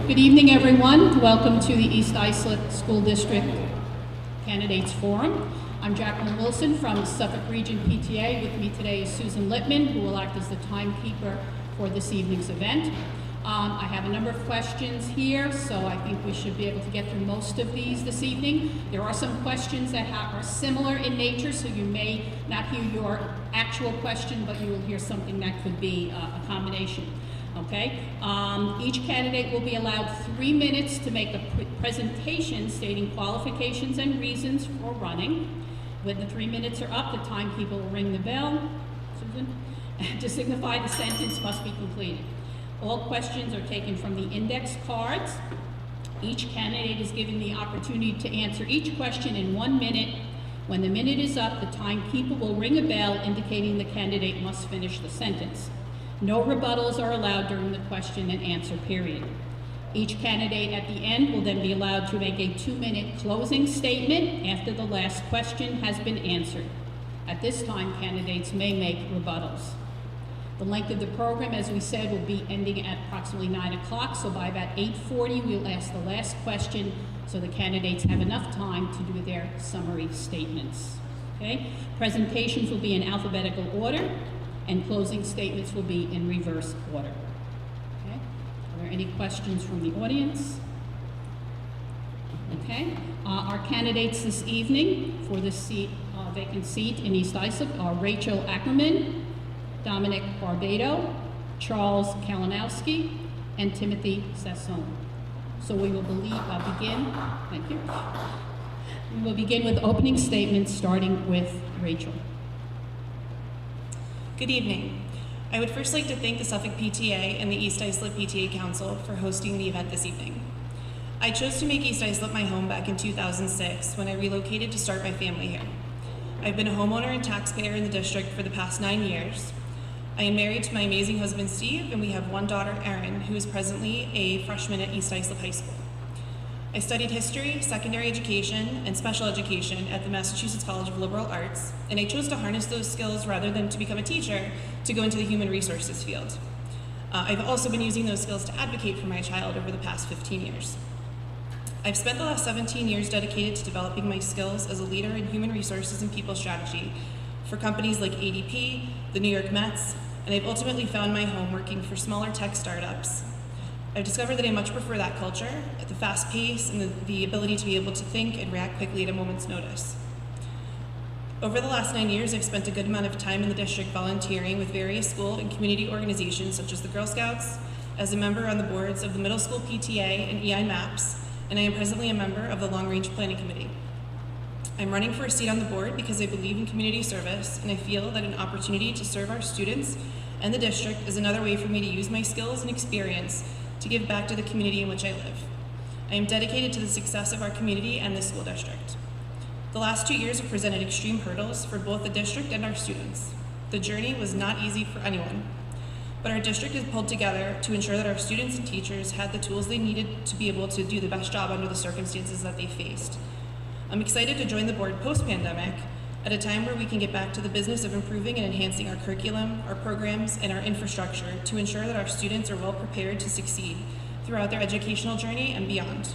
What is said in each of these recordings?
Good evening, everyone. Welcome to the East Islip School District Candidates Forum. I'm Jacqueline Wilson from Suffolk Region PTA. With me today is Susan Lippman, who will act as the timekeeper for this evening's event. I have a number of questions here, so I think we should be able to get through most of these this evening. There are some questions that are similar in nature, so you may not hear your actual question, but you will hear something that could be a combination. Okay, each candidate will be allowed 3 minutes to make a presentation stating qualifications and reasons for running. When the 3 minutes are up, the timekeeper will ring the bell, Susan, to signify the sentence must be completed. All questions are taken from the index cards. Each candidate is given the opportunity to answer each question in 1 minute. When the minute is up, the timekeeper will ring a bell indicating the candidate must finish the sentence. No rebuttals are allowed during the question and answer period. Each candidate at the end will then be allowed to make a 2-minute closing statement after the last question has been answered. At this time, candidates may make rebuttals. The length of the program, as we said, will be ending at approximately 9 o'clock, so by about 8:40, we'll ask the last question so the candidates have enough time to do their summary statements. Okay? Presentations will be in alphabetical order, and closing statements will be in reverse order. Okay? Are there any questions from the audience? Okay. Our candidates this evening for this vacant seat in East Islip are Rachel Ackerman, Dominic Barbado, Charles Kalinowski, and Timothy Sassone. So we will begin. Thank you. We will begin with opening statements, starting with Rachel. Good evening. I would first like to thank the Suffolk PTA and the East Islip PTA Council for hosting the event this evening. I chose to make East Islip my home back in 2006 when I relocated to start my family here. I've been a homeowner and taxpayer in the district for the past 9 years. I am married to my amazing husband, Steve, and we have one daughter, Erin, who is presently a freshman at East Islip High School. I studied history, secondary education, and special education at the Massachusetts College of Liberal Arts, and I chose to harness those skills rather than to become a teacher to go into the human resources field. I've also been using those skills to advocate for my child over the past 15 years. I've spent the last 17 years dedicated to developing my skills as a leader in human resources and people strategy for companies like ADP, the New York Mets, and I've ultimately found my home working for smaller tech startups. I've discovered that I much prefer that culture, at the fast pace and the ability to be able to think and react quickly at a moment's notice. Over the last 9 years, I've spent a good amount of time in the district volunteering with various school and community organizations such as the Girl Scouts, as a member on the boards of the Middle School PTA and EI MAPS, and I am presently a member of the Long Range Planning Committee. I'm running for a seat on the board because I believe in community service, and I feel that an opportunity to serve our students and the district is another way for me to use my skills and experience to give back to the community in which I live. I am dedicated to the success of our community and the school district. The last 2 years have presented extreme hurdles for both the district and our students. The journey was not easy for anyone, but our district has pulled together to ensure that our students and teachers had the tools they needed to be able to do the best job under the circumstances that they faced. I'm excited to join the board post-pandemic at a time where we can get back to the business of improving and enhancing our curriculum, our programs, and our infrastructure to ensure that our students are well prepared to succeed throughout their educational journey and beyond.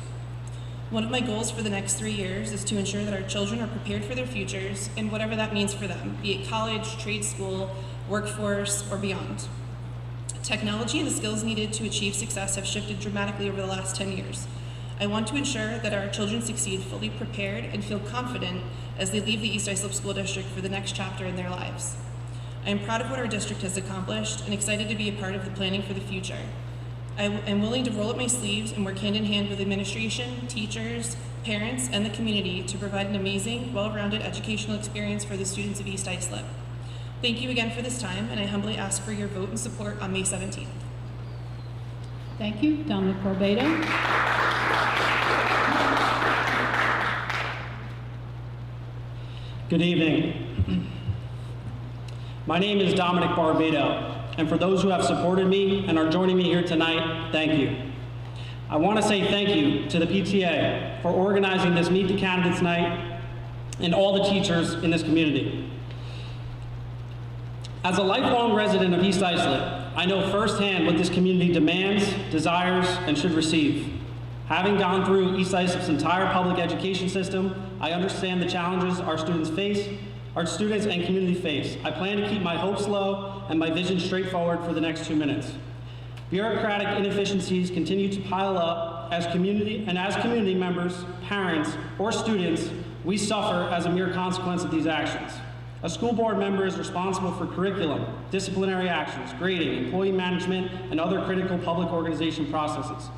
One of my goals for the next 3 years is to ensure that our children are prepared for their futures and whatever that means for them, be it college, trade school, workforce, or beyond. Technology and the skills needed to achieve success have shifted dramatically over the last 10 years. I want to ensure that our children succeed fully prepared and feel confident as they leave the East Islip School District for the next chapter in their lives. I am proud of what our district has accomplished and excited to be a part of the planning for the future. I am willing to roll up my sleeves and work hand in hand with administration, teachers, parents, and the community to provide an amazing, well-rounded educational experience for the students of East Islip. Thank you again for this time, and I humbly ask for your vote and support on May 17th. Thank you, Dominic Barbado. Good evening. My name is Dominic Barbado, and for those who have supported me and are joining me here tonight, thank you. I want to say thank you to the PTA for organizing this Meet the Candidates Night and all the teachers in this community. As a lifelong resident of East Islip, I know firsthand what this community demands, desires, and should receive. Having gone through East Islip's entire public education system, I understand the challenges our students and community face. I plan to keep my hopes low and my vision straightforward for the next 2 minutes. Bureaucratic inefficiencies continue to pile up as community members, parents, or students, we suffer as a mere consequence of these actions. A school board member is responsible for curriculum, disciplinary actions, grading, employee management, and other critical public organization processes.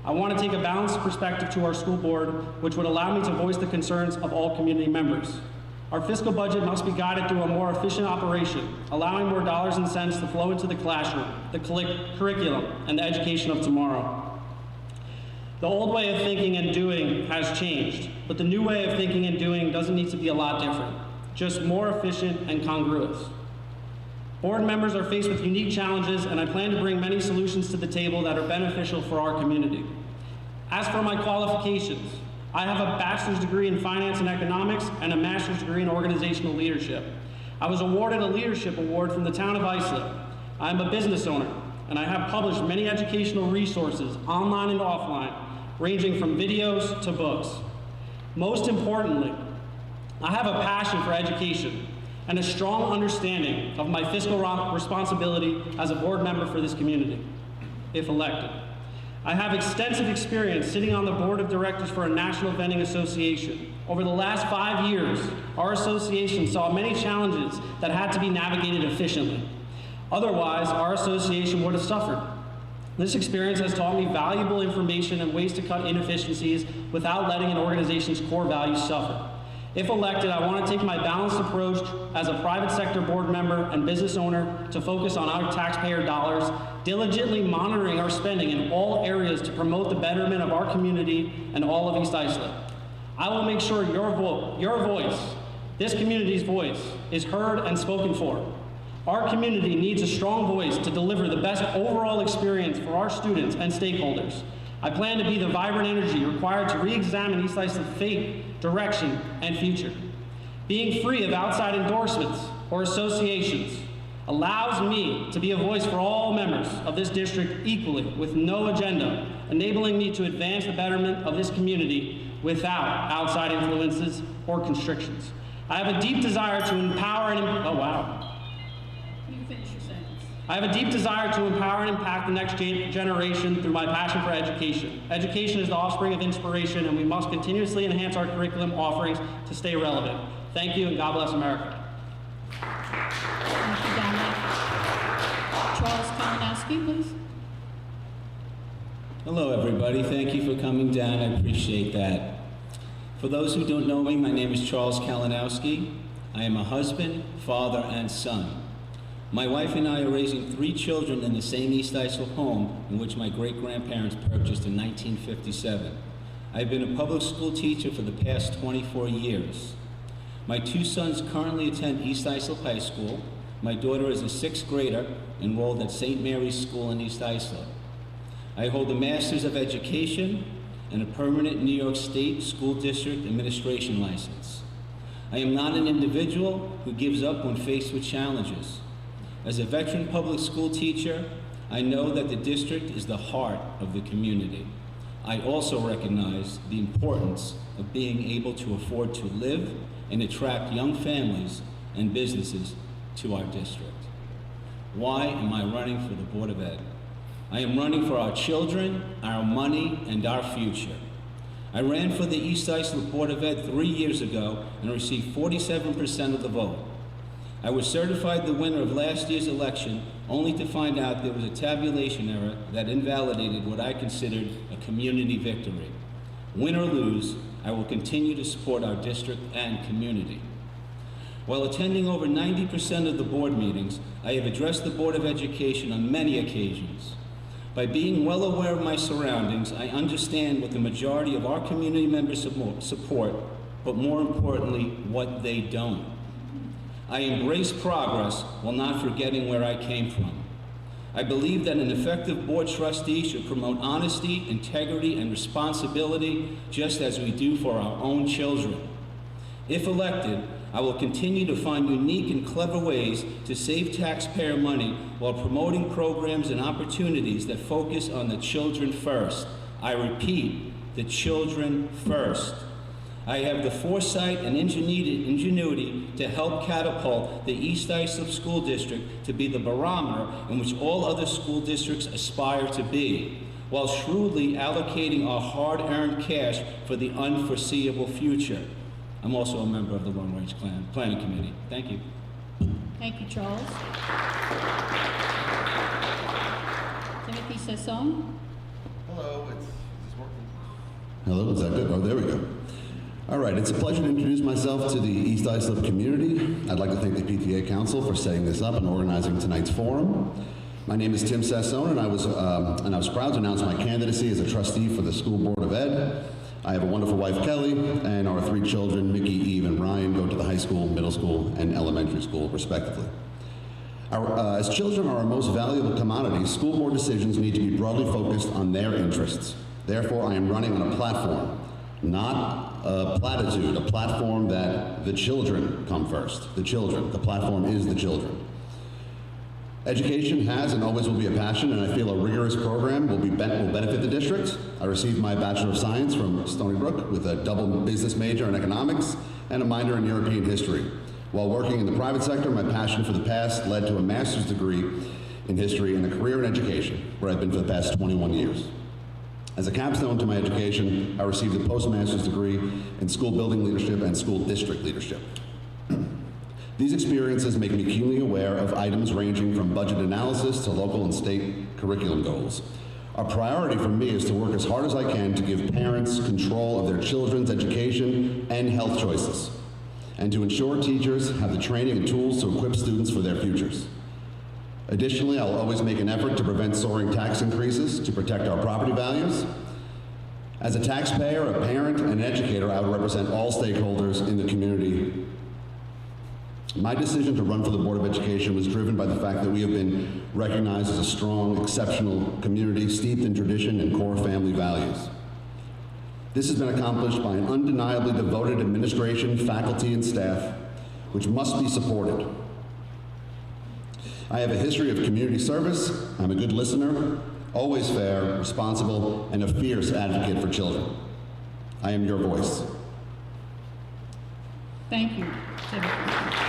I want to take a balanced perspective to our school board, which would allow me to voice the concerns of all community members. Our fiscal budget must be guided through a more efficient operation, allowing more dollars and cents to flow into the classroom, the curriculum, and the education of tomorrow. The old way of thinking and doing has changed, but the new way of thinking and doing doesn't need to be a lot different, just more efficient and congruous. Board members are faced with unique challenges, and I plan to bring many solutions to the table that are beneficial for our community. As for my qualifications, I have a bachelor's degree in finance and economics and a master's degree in organizational leadership. I was awarded a leadership award from the town of Islip. I am a business owner, and I have published many educational resources, online and offline, ranging from videos to books. Most importantly, I have a passion for education and a strong understanding of my fiscal responsibility as a board member for this community, if elected. I have extensive experience sitting on the board of directors for a national vending association. Over the last 5 years, our association saw many challenges that had to be navigated efficiently. Otherwise, our association would have suffered. This experience has taught me valuable information and ways to cut inefficiencies without letting an organization's core values suffer. If elected, I want to take my balanced approach as a private sector board member and business owner to focus on our taxpayer dollars, diligently monitoring our spending in all areas to promote the betterment of our community and all of East Islip. I will make sure your voice, this community's voice, is heard and spoken for. Our community needs a strong voice to deliver the best overall experience for our students and stakeholders. I plan to be the vibrant energy required to re-examine East Islip's fate, direction, and future. Being free of outside endorsements or associations allows me to be a voice for all members of this district equally, with no agenda, enabling me to advance the betterment of this community without outside influences or constrictions. I have a deep desire to empower and I have a deep desire to empower and impact the next generation through my passion for education. Education is the offspring of inspiration, and we must continuously enhance our curriculum offerings to stay relevant. Thank you, and God bless America. Thank you, Dominic. Charles Kalinowski, please. Hello, everybody. Thank you for coming down. I appreciate that. For those who don't know me, my name is Charles Kalinowski. I am a husband, father, and son. My wife and I are raising 3 children in the same East Islip home in which my great-grandparents purchased in 1957. I've been a public school teacher for the past 24 years. My 2 sons currently attend East Islip High School. My daughter is a 6th grader enrolled at St. Mary's School in East Islip. I hold a Master's of Education and a permanent New York State School District Administration license. I am not an individual who gives up when faced with challenges. As a veteran public school teacher, I know that the district is the heart of the community. I also recognize the importance of being able to afford to live and attract young families and businesses to our district. Why am I running for the Board of Ed? I am running for our children, our money, and our future. I ran for the East Islip Board of Ed 3 years ago and received 47% of the vote. I was certified the winner of last year's election, only to find out there was a tabulation error that invalidated what I considered a community victory. Win or lose, I will continue to support our district and community. While attending over 90% of the board meetings, I have addressed the Board of Education on many occasions. By being well aware of my surroundings, I understand what the majority of our community members support, but more importantly, what they don't. I embrace progress while not forgetting where I came from. I believe that an effective board trustee should promote honesty, integrity, and responsibility just as we do for our own children. If elected, I will continue to find unique and clever ways to save taxpayer money while promoting programs and opportunities that focus on the children first. I repeat, the children first. I have the foresight and ingenuity to help catapult the East Islip School District to be the barometer in which all other school districts aspire to be, while shrewdly allocating our hard-earned cash for the unforeseeable future. I'm also a member of the Long Range Planning Committee. Thank you. Thank you, Charles. Timothy Sassone. Hello, is this working? Hello, is that good? Oh, there we go. All right, it's a pleasure to introduce myself to the East Islip community. I'd like to thank the PTA Council for setting this up and organizing tonight's forum. My name is Tim Sassone, and I was proud to announce my candidacy as a trustee for the School Board of Ed. I have a wonderful wife, Kelly, and our 3 children, Mickey, Eve, and Ryan, go to the high school, middle school, and elementary school, respectively. As children are our most valuable commodity, school board decisions need to be broadly focused on their interests. Therefore, I am running on a platform, not a platitude, a platform that the children come first. The children. The platform is the children. Education has and always will be a passion, and I feel a rigorous program will benefit the district. I received my Bachelor of Science from Stony Brook with a double business major in economics and a minor in European history. While working in the private sector, my passion for the past led to a master's degree in history and a career in education, where I've been for the past 21 years. As a capstone to my education, I received a postmaster's degree in school building leadership and school district leadership. These experiences make me keenly aware of items ranging from budget analysis to local and state curriculum goals. A priority for me is to work as hard as I can to give parents control of their children's education and health choices, and to ensure teachers have the training and tools to equip students for their futures. Additionally, I'll always make an effort to prevent soaring tax increases to protect our property values. As a taxpayer, a parent, and an educator, I will represent all stakeholders in the community. My decision to run for the Board of Education was driven by the fact that we have been recognized as a strong, exceptional community steeped in tradition and core family values. This has been accomplished by an undeniably devoted administration, faculty, and staff, which must be supported. I have a history of community service. I'm a good listener, always fair, responsible, and a fierce advocate for children. I am your voice. Thank you, Timothy.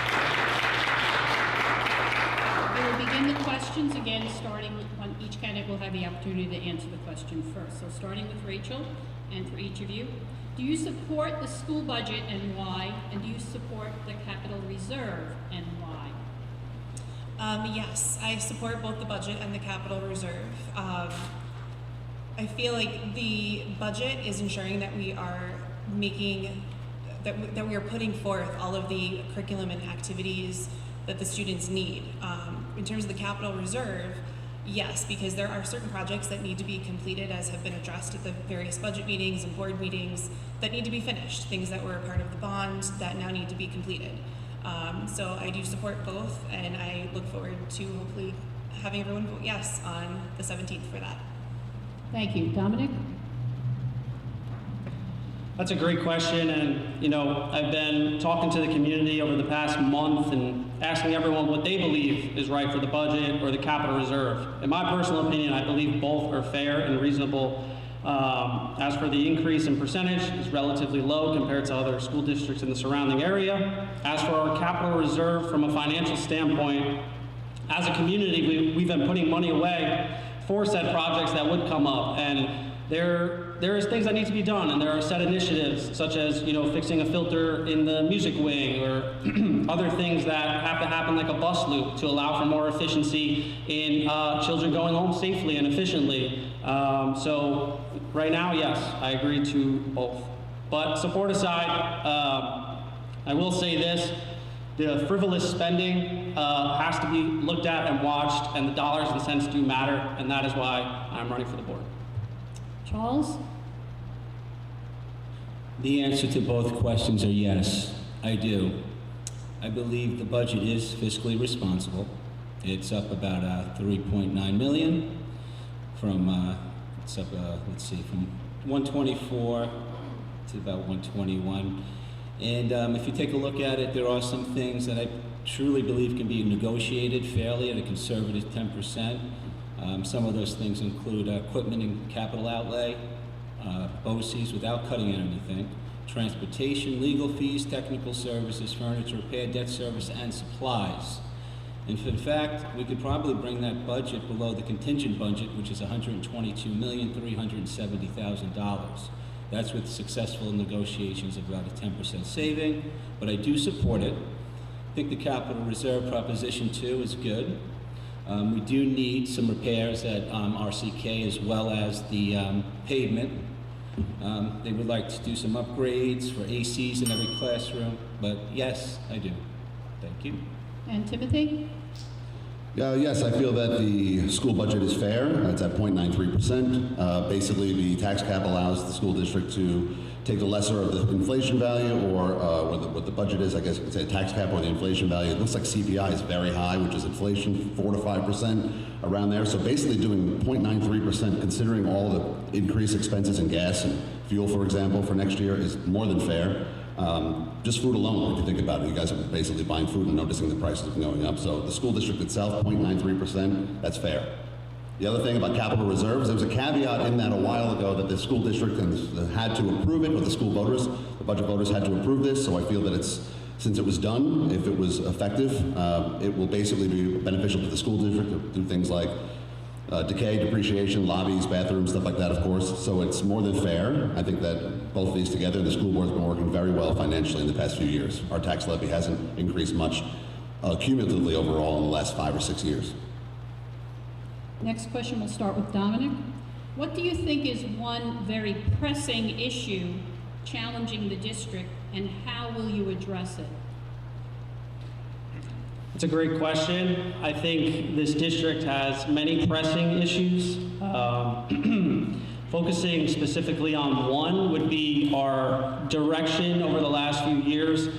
We will begin the questions again, starting with one. Each candidate will have the opportunity to answer the question first. So starting with Rachel, and for each of you, do you support the school budget and why? And do you support the capital reserve and why? Yes, I support both the budget and the capital reserve. I feel like the budget is ensuring that we are making, that we are putting forth all of the curriculum and activities that the students need. In terms of the capital reserve, yes, because there are certain projects that need to be completed, as have been addressed at the various budget meetings and board meetings, that need to be finished, things that were a part of the bond that now need to be completed. So I do support both, and I look forward to hopefully having everyone vote yes on the 17th for that. Thank you. Dominic? That's a great question, and I've been talking to the community over the past month and asking everyone what they believe is right for the budget or the capital reserve. In my personal opinion, I believe both are fair and reasonable. As for the increase in percentage, it's relatively low compared to other school districts in the surrounding area. As for our capital reserve from a financial standpoint, as a community, we've been putting money away for said projects that would come up, and there is things that need to be done, and there are set initiatives such as fixing a filter in the music wing or other things that have to happen, like a bus loop, to allow for more efficiency in children going home safely and efficiently. So right now, yes, I agree to both. But support aside, I will say this: the frivolous spending has to be looked at and watched, and the dollars and cents do matter, and that is why I'm running for the board. Charles? The answer to both questions are yes, I do. I believe the budget is fiscally responsible. It's up about 3.9 million from, it's up, let's see, from 124 to about 121. And if you take a look at it, there are some things that I truly believe can be negotiated fairly at a conservative 10%. Some of those things include equipment and capital outlay, BOCES without cutting anything, transportation, legal fees, technical services, furniture repair, debt service, and supplies. And in fact, we could probably bring that budget below the contingent budget, which is $122,370,000. That's with successful negotiations of about a 10% saving, but I do support it. I think the capital reserve proposition 2 is good. We do need some repairs at RCK as well as the pavement. They would like to do some upgrades for ACs in every classroom, but yes, I do. Thank you. And Timothy? Yes, I feel that the school budget is fair. It's at 0.93%. Basically, the tax cap allows the school district to take the lesser of the inflation value, or what the budget is, I guess you could say a tax cap or the inflation value. It looks like CPI is very high, which is inflation, 4 to 5%, around there. So basically doing 0.93%, considering all the increased expenses in gas and fuel, for example, for next year is more than fair. Just food alone, if you think about it, you guys are basically buying food and noticing the prices going up. So the school district itself, 0.93%, that's fair. The other thing about capital reserves, there was a caveat in that a while ago that the school district had to approve it, or the school voters, the budget voters had to approve this. So I feel that since it was done, if it was effective, it will basically be beneficial to the school district to do things like decay, depreciation, lobbies, bathrooms, stuff like that, of course. So it's more than fair. I think that both of these together, the school board's been working very well financially in the past few years. Our tax levy hasn't increased much cumulatively overall in the last 5 or 6 years. Next question, we'll start with Dominic. What do you think is one very pressing issue challenging the district, and how will you address it? It's a great question. I think this district has many pressing issues. Focusing specifically on one would be our direction over the last few years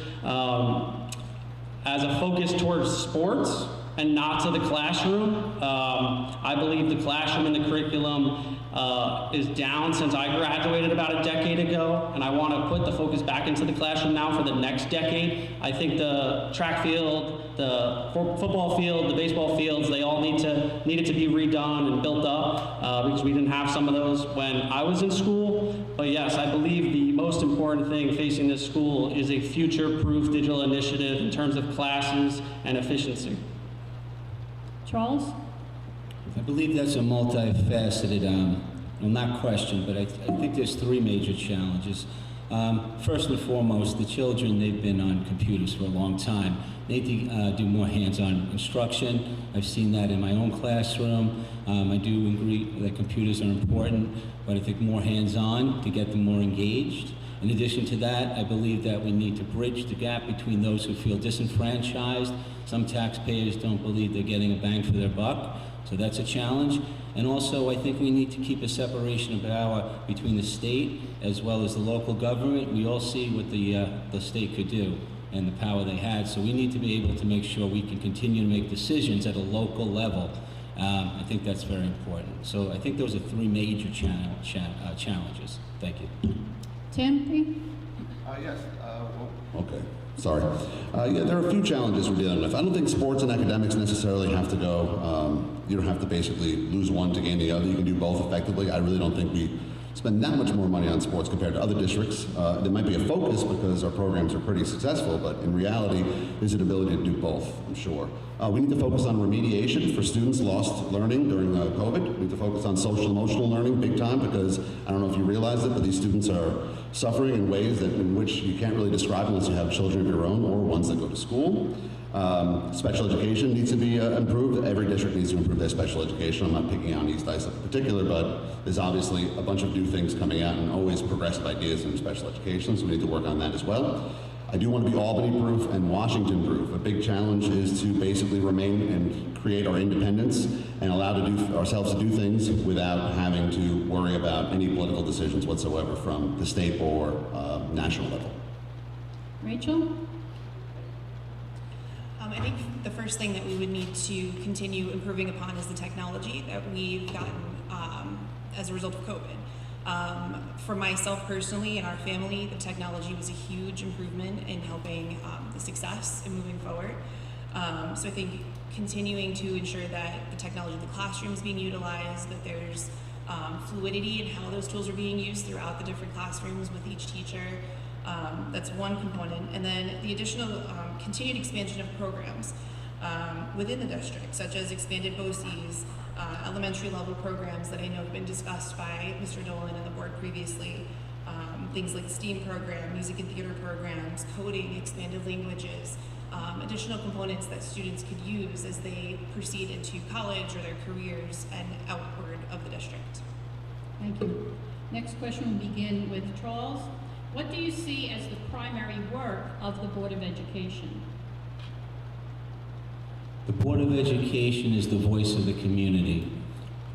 as a focus towards sports and not to the classroom. I believe the classroom and the curriculum is down since I graduated about a decade ago, and I want to put the focus back into the classroom now for the next decade. I think the track field, the football field, the baseball fields, they all needed to be redone and built up because we didn't have some of those when I was in school. But yes, I believe the most important thing facing this school is a future-proof digital initiative in terms of classes and efficiency. Charles? I believe that's a multifaceted, well, not question, but I think there's 3 major challenges. First and foremost, the children, they've been on computers for a long time. They need to do more hands-on instruction. I've seen that in my own classroom. I do agree that computers are important, but I think more hands-on to get them more engaged. In addition to that, I believe that we need to bridge the gap between those who feel disenfranchised. Some taxpayers don't believe they're getting a bang for their buck, so that's a challenge. And also, I think we need to keep a separation of power between the state as well as the local government. We all see what the state could do and the power they had, so we need to be able to make sure we can continue to make decisions at a local level. I think that's very important. So I think those are 3 major challenges. Thank you. Timothy? Yes, Okay, sorry. Yeah, there are a few challenges we're dealing with. I don't think sports and academics necessarily have to go, you don't have to basically lose one to gain the other. You can do both effectively. I really don't think we spend that much more money on sports compared to other districts. There might be a focus because our programs are pretty successful, but in reality, there's an ability to do both, I'm sure. We need to focus on remediation for students lost learning during COVID. We need to focus on social emotional learning big time, because I don't know if you realize it, but these students are suffering in ways in which you can't really describe unless you have children of your own or ones that go to school. Special education needs to be improved. Every district needs to improve their special education. I'm not picking on East Islip in particular, but there's obviously a bunch of new things coming out and always progressive ideas in special education, so we need to work on that as well. I do want to be Albany-proof and Washington-proof. A big challenge is to basically remain and create our independence and allow ourselves to do things without having to worry about any political decisions whatsoever from the state or national level. Rachel? I think the first thing that we would need to continue improving upon is the technology that we've gotten as a result of COVID. For myself personally and our family, the technology was a huge improvement in helping the success and moving forward. So I think continuing to ensure that the technology in the classroom is being utilized, that there's fluidity in how those tools are being used throughout the different classrooms with each teacher. That's one component. And then the additional continued expansion of programs within the district, such as expanded BOCES, elementary level programs that I know have been discussed by Mr. Dolan and the board previously. Things like STEAM program, music and theater programs, coding, expanded languages, additional components that students could use as they proceed into college or their careers and outward of the district. Thank you. Next question will begin with Charles. What do you see as the primary work of the Board of Education? The Board of Education is the voice of the community.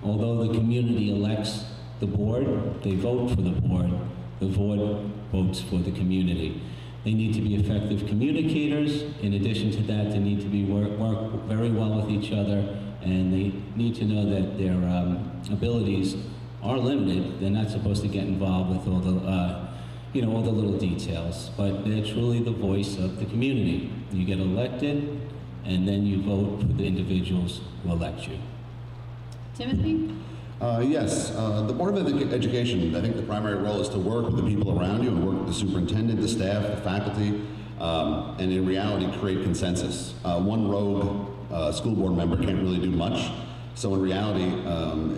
Although the community elects the board, they vote for the board votes for the community. They need to be effective communicators. In addition to that, they need to be work very well with each other, and they need to know that their abilities are limited. They're not supposed to get involved with all the all the little details, but they're truly the voice of the community. You get elected, and then you vote for the individuals who elect you. Timothy? Yes, the Board of Education, I think the primary role is to work with the people around you and work with the superintendent, the staff, the faculty, and in reality create consensus. One rogue school board member can't really do much. So in reality,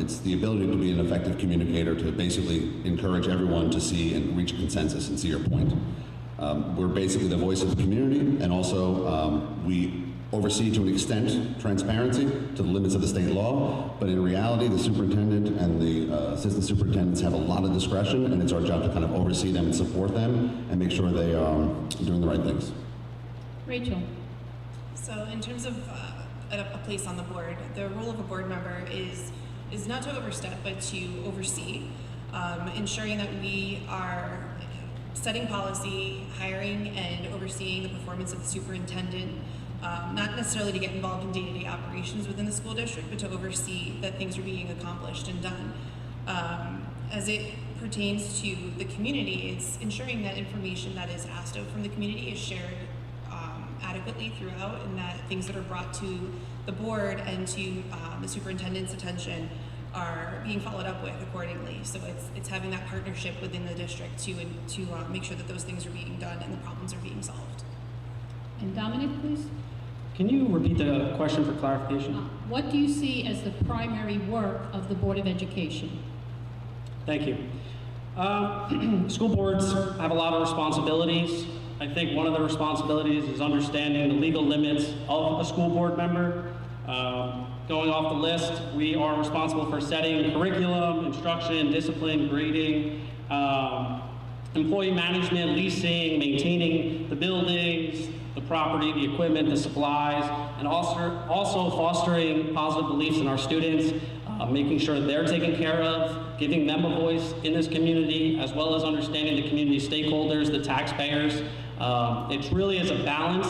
it's the ability to be an effective communicator to basically encourage everyone to see and reach consensus and see your point. We're basically the voice of the community, and also we oversee to an extent transparency to the limits of the state law, but in reality the superintendent and the assistant superintendents have a lot of discretion, and it's our job to kind of oversee them and support them and make sure they are doing the right things. Rachel? So in terms of a place on the board, the role of a board member is not to overstep, but to oversee, ensuring that we are setting policy, hiring and overseeing the performance of the superintendent, not necessarily to get involved in day-to-day operations within the school district, but to oversee that things are being accomplished and done. As it pertains to the community, it's ensuring that information that is asked of from the community is shared adequately throughout, and that things that are brought to the board and to the superintendent's attention are being followed up with accordingly. So it's having that partnership within the district to make sure that those things are being done and the problems are being solved. And Dominic, please? Can you repeat the question for clarification? What do you see as the primary work of the Board of Education? Thank you. School boards have a lot of responsibilities. I think one of the responsibilities is understanding the legal limits of a school board member. Going off the list, we are responsible for setting curriculum, instruction, discipline, grading, employee management, leasing, maintaining the buildings, the property, the equipment, the supplies, and also fostering positive beliefs in our students, making sure they're taken care of, giving them a voice in this community, as well as understanding the community stakeholders, the taxpayers. It really is a balance,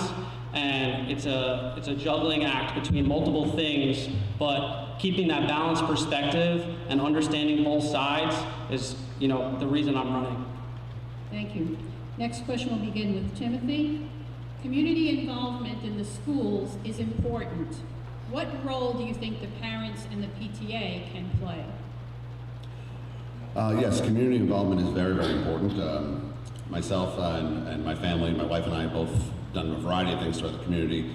and it's a juggling act between multiple things, but keeping that balanced perspective and understanding both sides is, the reason I'm running. Thank you. Next question will begin with Timothy. Community involvement in the schools is important. What role do you think the parents and the PTA can play? Yes, community involvement is very, very important. Myself and my family, my wife and I both done a variety of things throughout the community.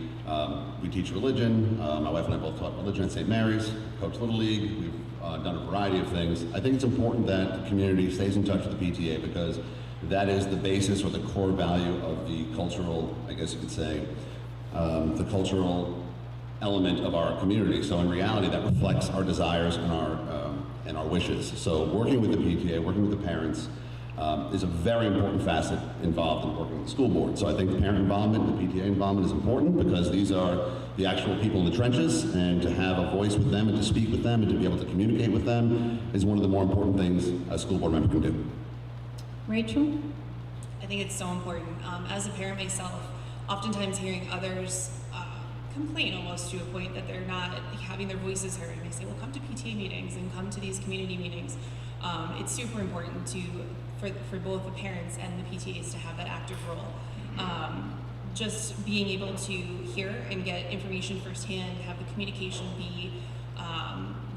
We teach religion. My wife and I both taught religion at St. Mary's, coach Little League. We've done a variety of things. I think it's important that the community stays in touch with the PTA, because that is the basis or the core value of the cultural, I guess you could say, the cultural element of our community. So in reality, that reflects our desires and our wishes. So working with the PTA, working with the parents, is a very important facet involved in working with the school board. So I think the parent involvement, the PTA involvement is important, because these are the actual people in the trenches, and to have a voice with them and to speak with them and to be able to communicate with them is one of the more important things a school board member can do. Rachel? I think it's so important. As a parent myself, oftentimes hearing others complain almost to a point that they're not having their voices heard. And I say, well, come to PTA meetings and come to these community meetings. It's super important for both the parents and the PTAs to have that active role. Just being able to hear and get information firsthand, have the communication be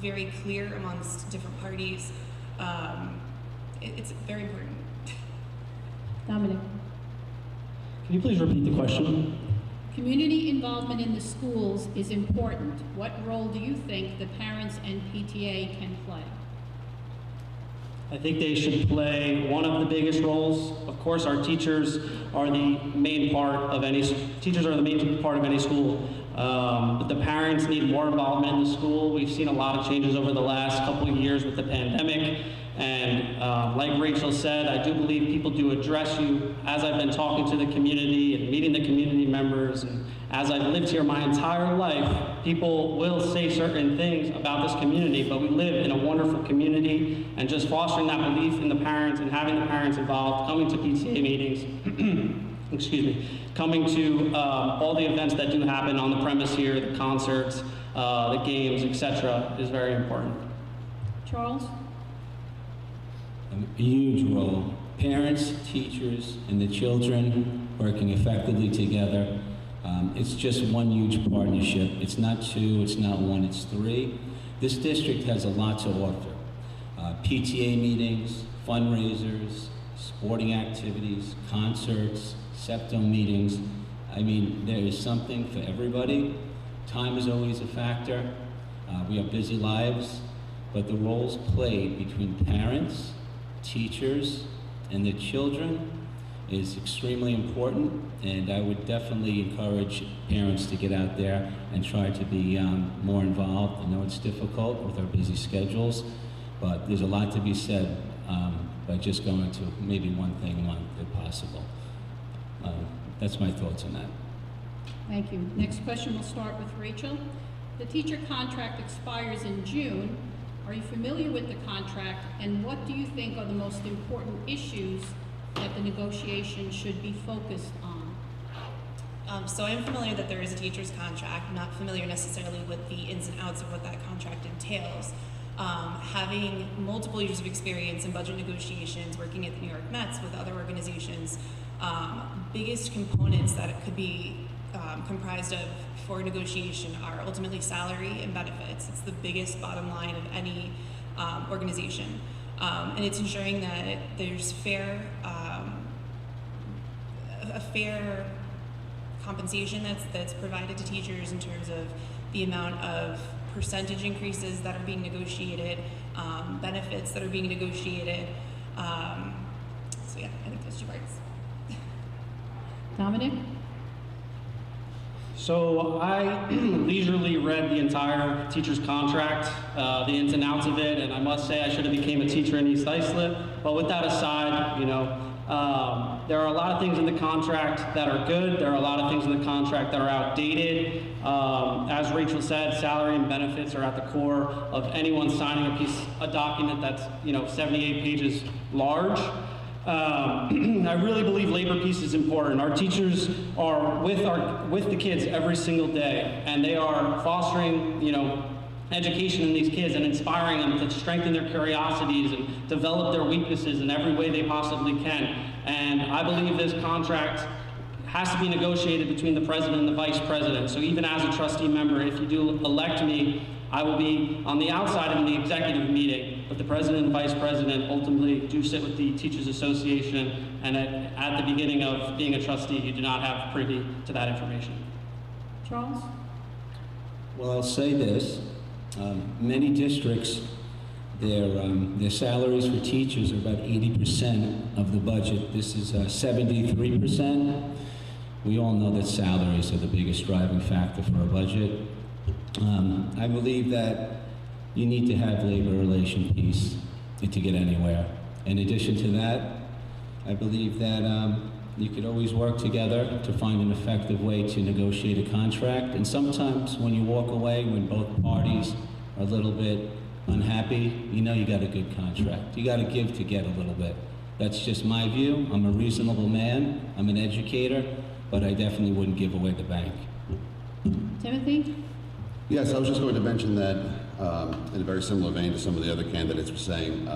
very clear amongst different parties. It's very important. Dominic? Can you please repeat the question? Community involvement in the schools is important. What role do you think the parents and PTA can play? I think they should play one of the biggest roles. Of course, our teachers are the main part of any school. But the parents need more involvement in the school. We've seen a lot of changes over the last couple of years with the pandemic. And like Rachel said, I do believe people do address you. As I've been talking to the community and meeting the community members, and as I've lived here my entire life, people will say certain things about this community, but we live in a wonderful community, and just fostering that belief in the parents and having the parents involved, coming to PTA meetings, excuse me, coming to all the events that do happen on the premise here, the concerts, the games, etc., is very important. Charles? A huge role. Parents, teachers, and the children working effectively together. It's just one huge partnership. It's not two, it's not one, it's three. This district has a lot to offer. PTA meetings, fundraisers, sporting activities, concerts, septum meetings. I mean, there is something for everybody. Time is always a factor. We have busy lives, but the roles played between parents, teachers, and the children is extremely important, and I would definitely encourage parents to get out there and try to be more involved. I know it's difficult with our busy schedules, but there's a lot to be said by just going to maybe one thing a month if possible. That's my thoughts on that. Thank you. Next question will start with Rachel. The teacher contract expires in June. Are you familiar with the contract, and what do you think are the most important issues that the negotiation should be focused on? So I'm familiar that there is a teacher's contract, not familiar necessarily with the ins and outs of what that contract entails. Having multiple years of experience in budget negotiations, working at the New York Mets with other organizations, biggest components that it could be comprised of for negotiation are ultimately salary and benefits. It's the biggest bottom line of any organization. And it's ensuring that there's a fair compensation that's provided to teachers in terms of the amount of percentage increases that are being negotiated, benefits that are being negotiated. So yeah, I think those two parts. Dominic? So I leisurely read the entire teacher's contract, the ins and outs of it, and I must say I should have became a teacher in East Islip. But with that aside, there are a lot of things in the contract that are good. There are a lot of things in the contract that are outdated. As Rachel said, salary and benefits are at the core of anyone signing a document that's 78 pages large. I really believe labor peace is important. Our teachers are with the kids every single day, and they are fostering, education in these kids and inspiring them to strengthen their curiosities and develop their weaknesses in every way they possibly can. And I believe this contract has to be negotiated between the president and the vice president. So even as a trustee member, if you do elect me, I will be on the outside in the executive meeting, but the president and vice president ultimately do sit with the Teachers Association, and at the beginning of being a trustee, you do not have privy to that information. Charles? Well, I'll say this. Many districts, their salaries for teachers are about 80% of the budget. This is 73%. We all know that salaries are the biggest driving factor for our budget. I believe that you need to have labor relation peace to get anywhere. In addition to that, I believe that you could always work together to find an effective way to negotiate a contract. And sometimes when you walk away, when both parties are a little bit unhappy, you got a good contract. You got to give to get a little bit. That's just my view. I'm a reasonable man. I'm an educator, but I definitely wouldn't give away the bank. Timothy? Yes, I was just going to mention that in a very similar vein to some of the other candidates were saying.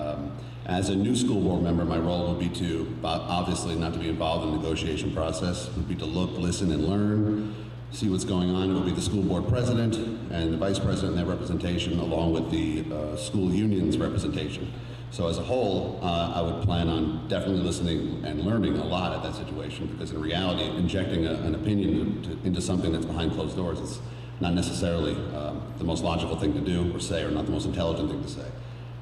As a new school board member, my role would be to, obviously not to be involved in the negotiation process, would be to look, listen, and learn, see what's going on. It would be the school board president and the vice president and their representation, along with the school union's representation. So as a whole, I would plan on definitely listening and learning a lot at that situation, because in reality, injecting an opinion into something that's behind closed doors is not necessarily the most logical thing to do or say, or not the most intelligent thing to say.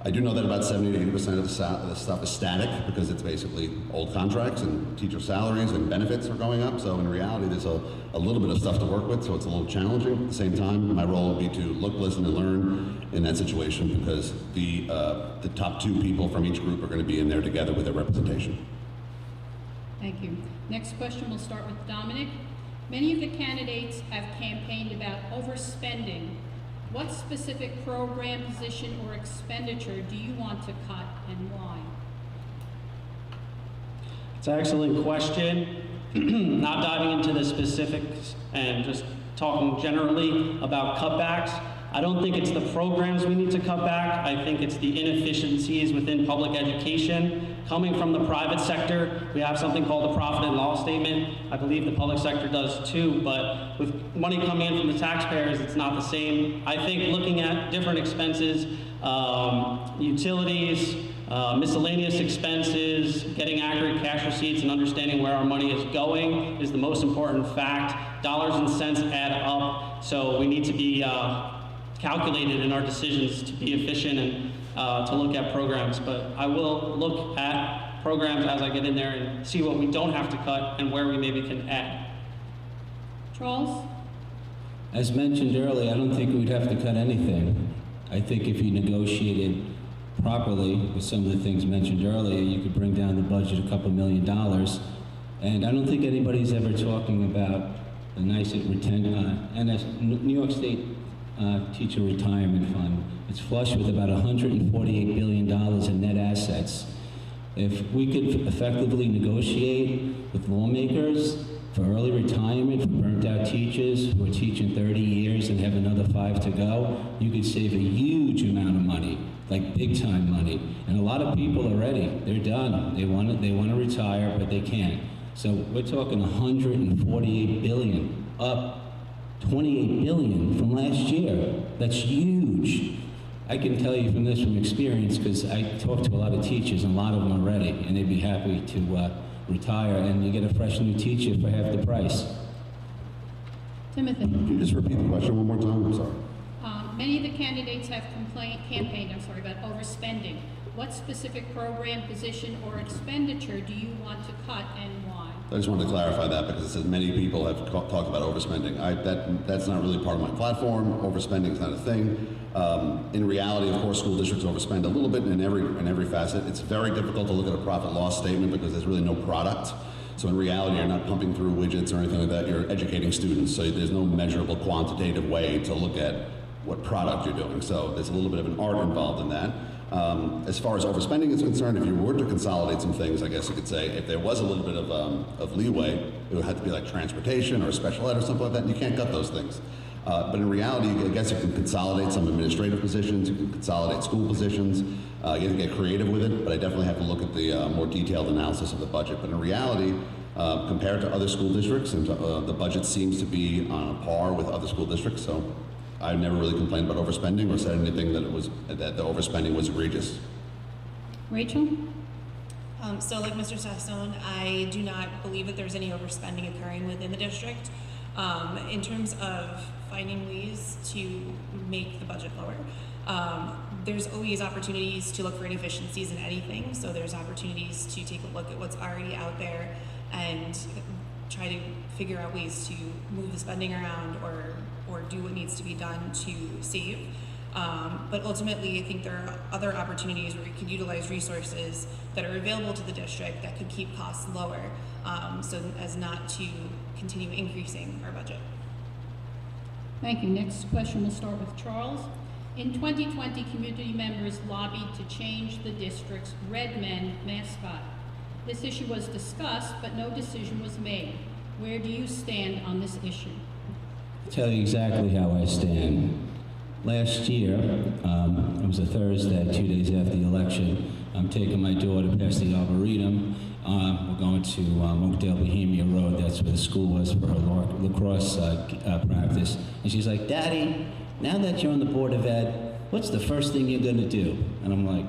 I do know that about 70 to 80% of the stuff is static, because it's basically old contracts and teacher salaries and benefits are going up. So in reality, there's a little bit of stuff to work with, so it's a little challenging. At the same time, my role would be to look, listen, and learn in that situation, because the top two people from each group are going to be in there together with their representation. Thank you. Next question, we'll start with Dominic. Many of the candidates have campaigned about overspending. What specific program, position, or expenditure do you want to cut, and why? It's an excellent question. Not diving into the specifics and just talking generally about cutbacks. I don't think it's the programs we need to cut back. I think it's the inefficiencies within public education. Coming from the private sector, we have something called the profit and loss statement. I believe the public sector does too, but with money coming in from the taxpayers, it's not the same. I think looking at different expenses, utilities, miscellaneous expenses, getting accurate cash receipts and understanding where our money is going is the most important fact. Dollars and cents add up, so we need to be calculated in our decisions to be efficient and to look at programs. But I will look at programs as I get in there and see what we don't have to cut and where we maybe can add. Charles? As mentioned earlier, I don't think we'd have to cut anything. I think if you negotiated properly with some of the things mentioned earlier, you could bring down the budget a couple $1 million. And I don't think anybody's ever talking about the nice retention, and as New York State Teacher Retirement Fund, it's flush with about $148 billion in net assets. If we could effectively negotiate with lawmakers for early retirement for burnt out teachers who are teaching 30 years and have another 5 to go, you could save a huge amount of money, like big time money. And a lot of people are ready, they're done. They want to retire, but they can't. So we're talking $148 billion, up $28 billion from last year. That's huge. I can tell you from experience, because I talk to a lot of teachers, and a lot of them are ready, and they'd be happy to retire, and you get a fresh new teacher for half the price. Timothy? Can you just repeat the question one more time? I'm sorry. Many of the candidates have campaigned about overspending. What specific program, position, or expenditure do you want to cut, and why? I just wanted to clarify that, because it says many people have talked about overspending. That's not really part of my platform. Overspending is not a thing. In reality, of course, school districts overspend a little bit in every facet. It's very difficult to look at a profit loss statement because there's really no product. So in reality, you're not pumping through widgets or anything like that. You're educating students. So there's no measurable quantitative way to look at what product you're doing. So there's a little bit of an art involved in that. As far as overspending is concerned, if you were to consolidate some things, I guess you could say if there was a little bit of leeway, it would have to be like transportation or special ed or something like that, and you can't cut those things. But in reality, I guess you can consolidate some administrative positions, you can consolidate school positions, you can get creative with it, but I definitely have to look at the more detailed analysis of the budget. But in reality, compared to other school districts, and the budget seems to be on a par with other school districts, so I've never really complained about overspending or said anything that the overspending was egregious. Rachel? So like Mr. Sassone, I do not believe that there's any overspending occurring within the district. In terms of finding ways to make the budget lower, there's always opportunities to look for inefficiencies in anything. So there's opportunities to take a look at what's already out there and try to figure out ways to move the spending around or do what needs to be done to save. But ultimately, I think there are other opportunities where we could utilize resources that are available to the district that could keep costs lower, so as not to continue increasing our budget. Thank you. Next question, we'll start with Charles. In 2020, community members lobbied to change the district's Red Men mascot. This issue was discussed, but no decision was made. Where do you stand on this issue? I'll tell you exactly how I stand. Last year, it was a Thursday, 2 days after the election, I'm taking my daughter past the Arboretum. We're going to Oakdale Bohemia Road. That's where the school was for her lacrosse practice. And she's like, Daddy, now that you're on the Board of Ed, what's the first thing you're going to do? And I'm like,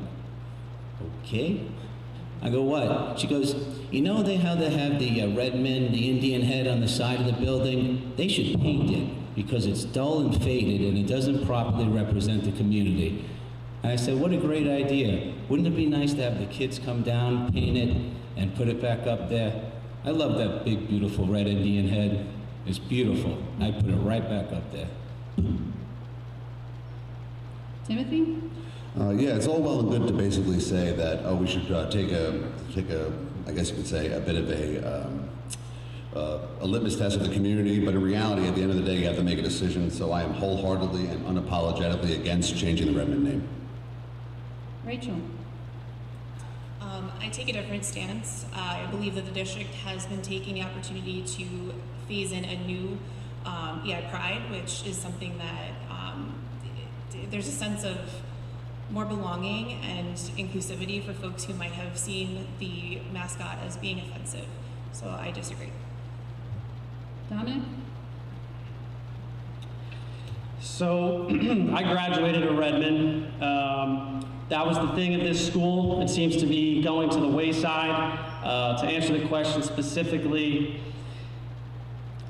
okay. I go, what? She goes, you know how they have the Redmond, the Indian head on the side of the building? They should paint it because it's dull and faded and it doesn't properly represent the community. And I said, what a great idea. Wouldn't it be nice to have the kids come down, paint it, and put it back up there? I love that big, beautiful red Indian head. It's beautiful. I put it right back up there. Timothy? Yeah, it's all well and good to basically say that, oh, we should take a, I guess you could say, a bit of a litmus test of the community, but in reality, at the end of the day, you have to make a decision, so I am wholeheartedly and unapologetically against changing the Redmond name. Rachel? I take a different stance. I believe that the district has been taking the opportunity to phase in a new EI Pride, which is something that there's a sense of more belonging and inclusivity for folks who might have seen the mascot as being offensive. So I disagree. Dominic? So I graduated at Redmond. That was the thing at this school. It seems to be going to the wayside. To answer the question specifically,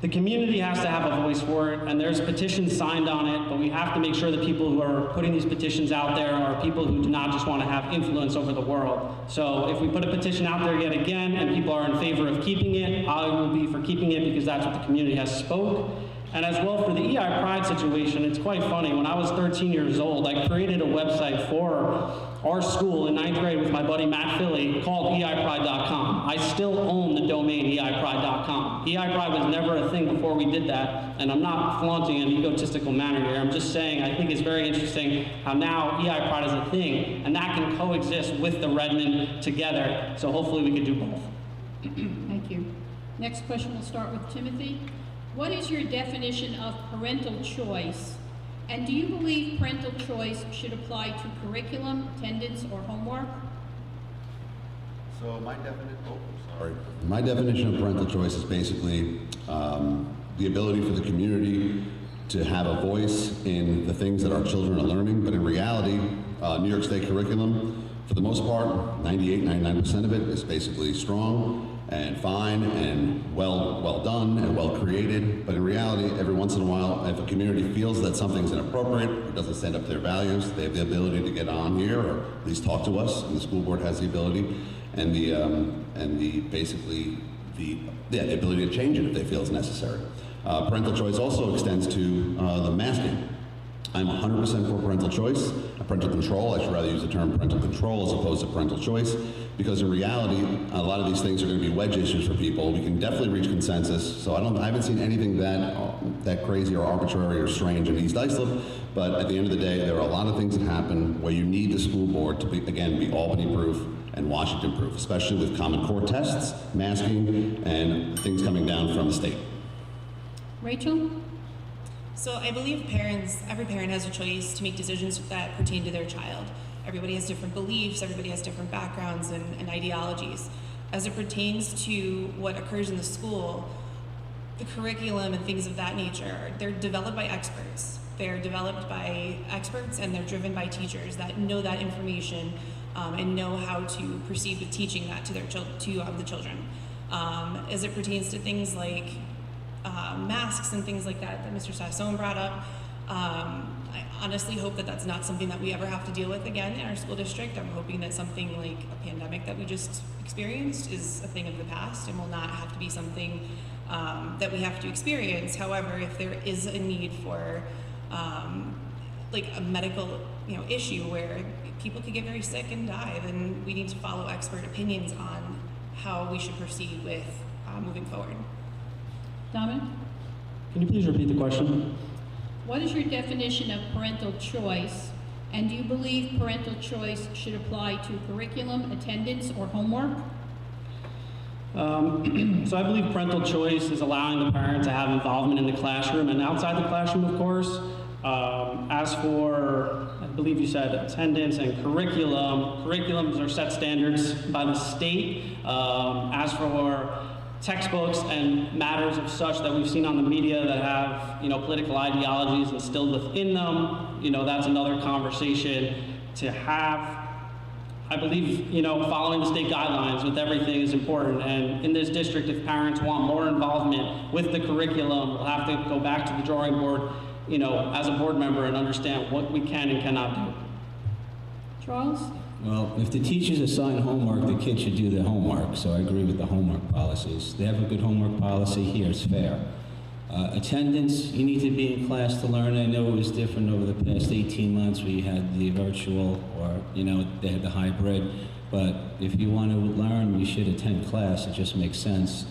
the community has to have a voice for it, and there's petitions signed on it, but we have to make sure that people who are putting these petitions out there are people who do not just want to have influence over the world. So if we put a petition out there yet again and people are in favor of keeping it, I will be for keeping it because that's what the community has spoke. And as well for the EI Pride situation, it's quite funny. When I was 13 years old, I created a website for our school in 9th grade with my buddy Matt Philly called eipride.com. I still own the domain eipride.com. EI Pride was never a thing before we did that, and I'm not flaunting in an egotistical manner here. I'm just saying I think it's very interesting how now EI Pride is a thing, and that can coexist with the Redmond together. So hopefully we can do both. Thank you. Next question will start with Timothy. What is your definition of parental choice? And do you believe parental choice should apply to curriculum, attendance, or homework? So My definition of parental choice is basically the ability for the community to have a voice in the things that our children are learning, but in reality, New York State curriculum, for the most part, 99% of it is basically strong and fine and well done and well created, but in reality, every once in a while, if a community feels that something's inappropriate or doesn't stand up to their values, they have the ability to get on here or at least talk to us, and the school board has the ability and the ability to change it if they feel it's necessary. Parental choice also extends to the masking. I'm 100% for parental choice, parental control. I should rather use the term parental control as opposed to parental choice, because in reality, a lot of these things are going to be wedge issues for people. We can definitely reach consensus. So I haven't seen anything that crazy or arbitrary or strange in East Islip. But at the end of the day, there are a lot of things that happen where you need the school board to be Albany-proof and Washington-proof, especially with Common Core tests, masking, and things coming down from the state. Rachel? So I believe every parent has a choice to make decisions that pertain to their child. Everybody has different beliefs, everybody has different backgrounds and ideologies. As it pertains to what occurs in the school, the curriculum and things of that nature, they're developed by experts. They're developed by experts and they're driven by teachers that know that information and know how to proceed with teaching that to the children. As it pertains to things like masks and things like that Mr. Sassone brought up, I honestly hope that that's not something that we ever have to deal with again in our school district. I'm hoping that something like a pandemic that we just experienced is a thing of the past and will not have to be something that we have to experience. However, if there is a need for like a medical issue where people could get very sick and die, then we need to follow expert opinions on how we should proceed with moving forward. Dominic? Can you please repeat the question? What is your definition of parental choice? And do you believe parental choice should apply to curriculum, attendance, or homework? So I believe parental choice is allowing the parent to have involvement in the classroom and outside the classroom, of course. As for, I believe you said attendance and curriculums are set standards by the state. As for textbooks and matters of such that we've seen on the media that have, political ideologies instilled within them, that's another conversation to have. I believe, following the state guidelines with everything is important. And in this district, if parents want more involvement with the curriculum, we'll have to go back to the drawing board, as a board member and understand what we can and cannot do. Charles? Well, if the teachers assign homework, the kids should do their homework, so I agree with the homework policies. They have a good homework policy here, it's fair. Attendance, you need to be in class to learn. I know it was different over the past 18 months where you had the virtual or, they had the hybrid, but if you want to learn, you should attend class, it just makes sense.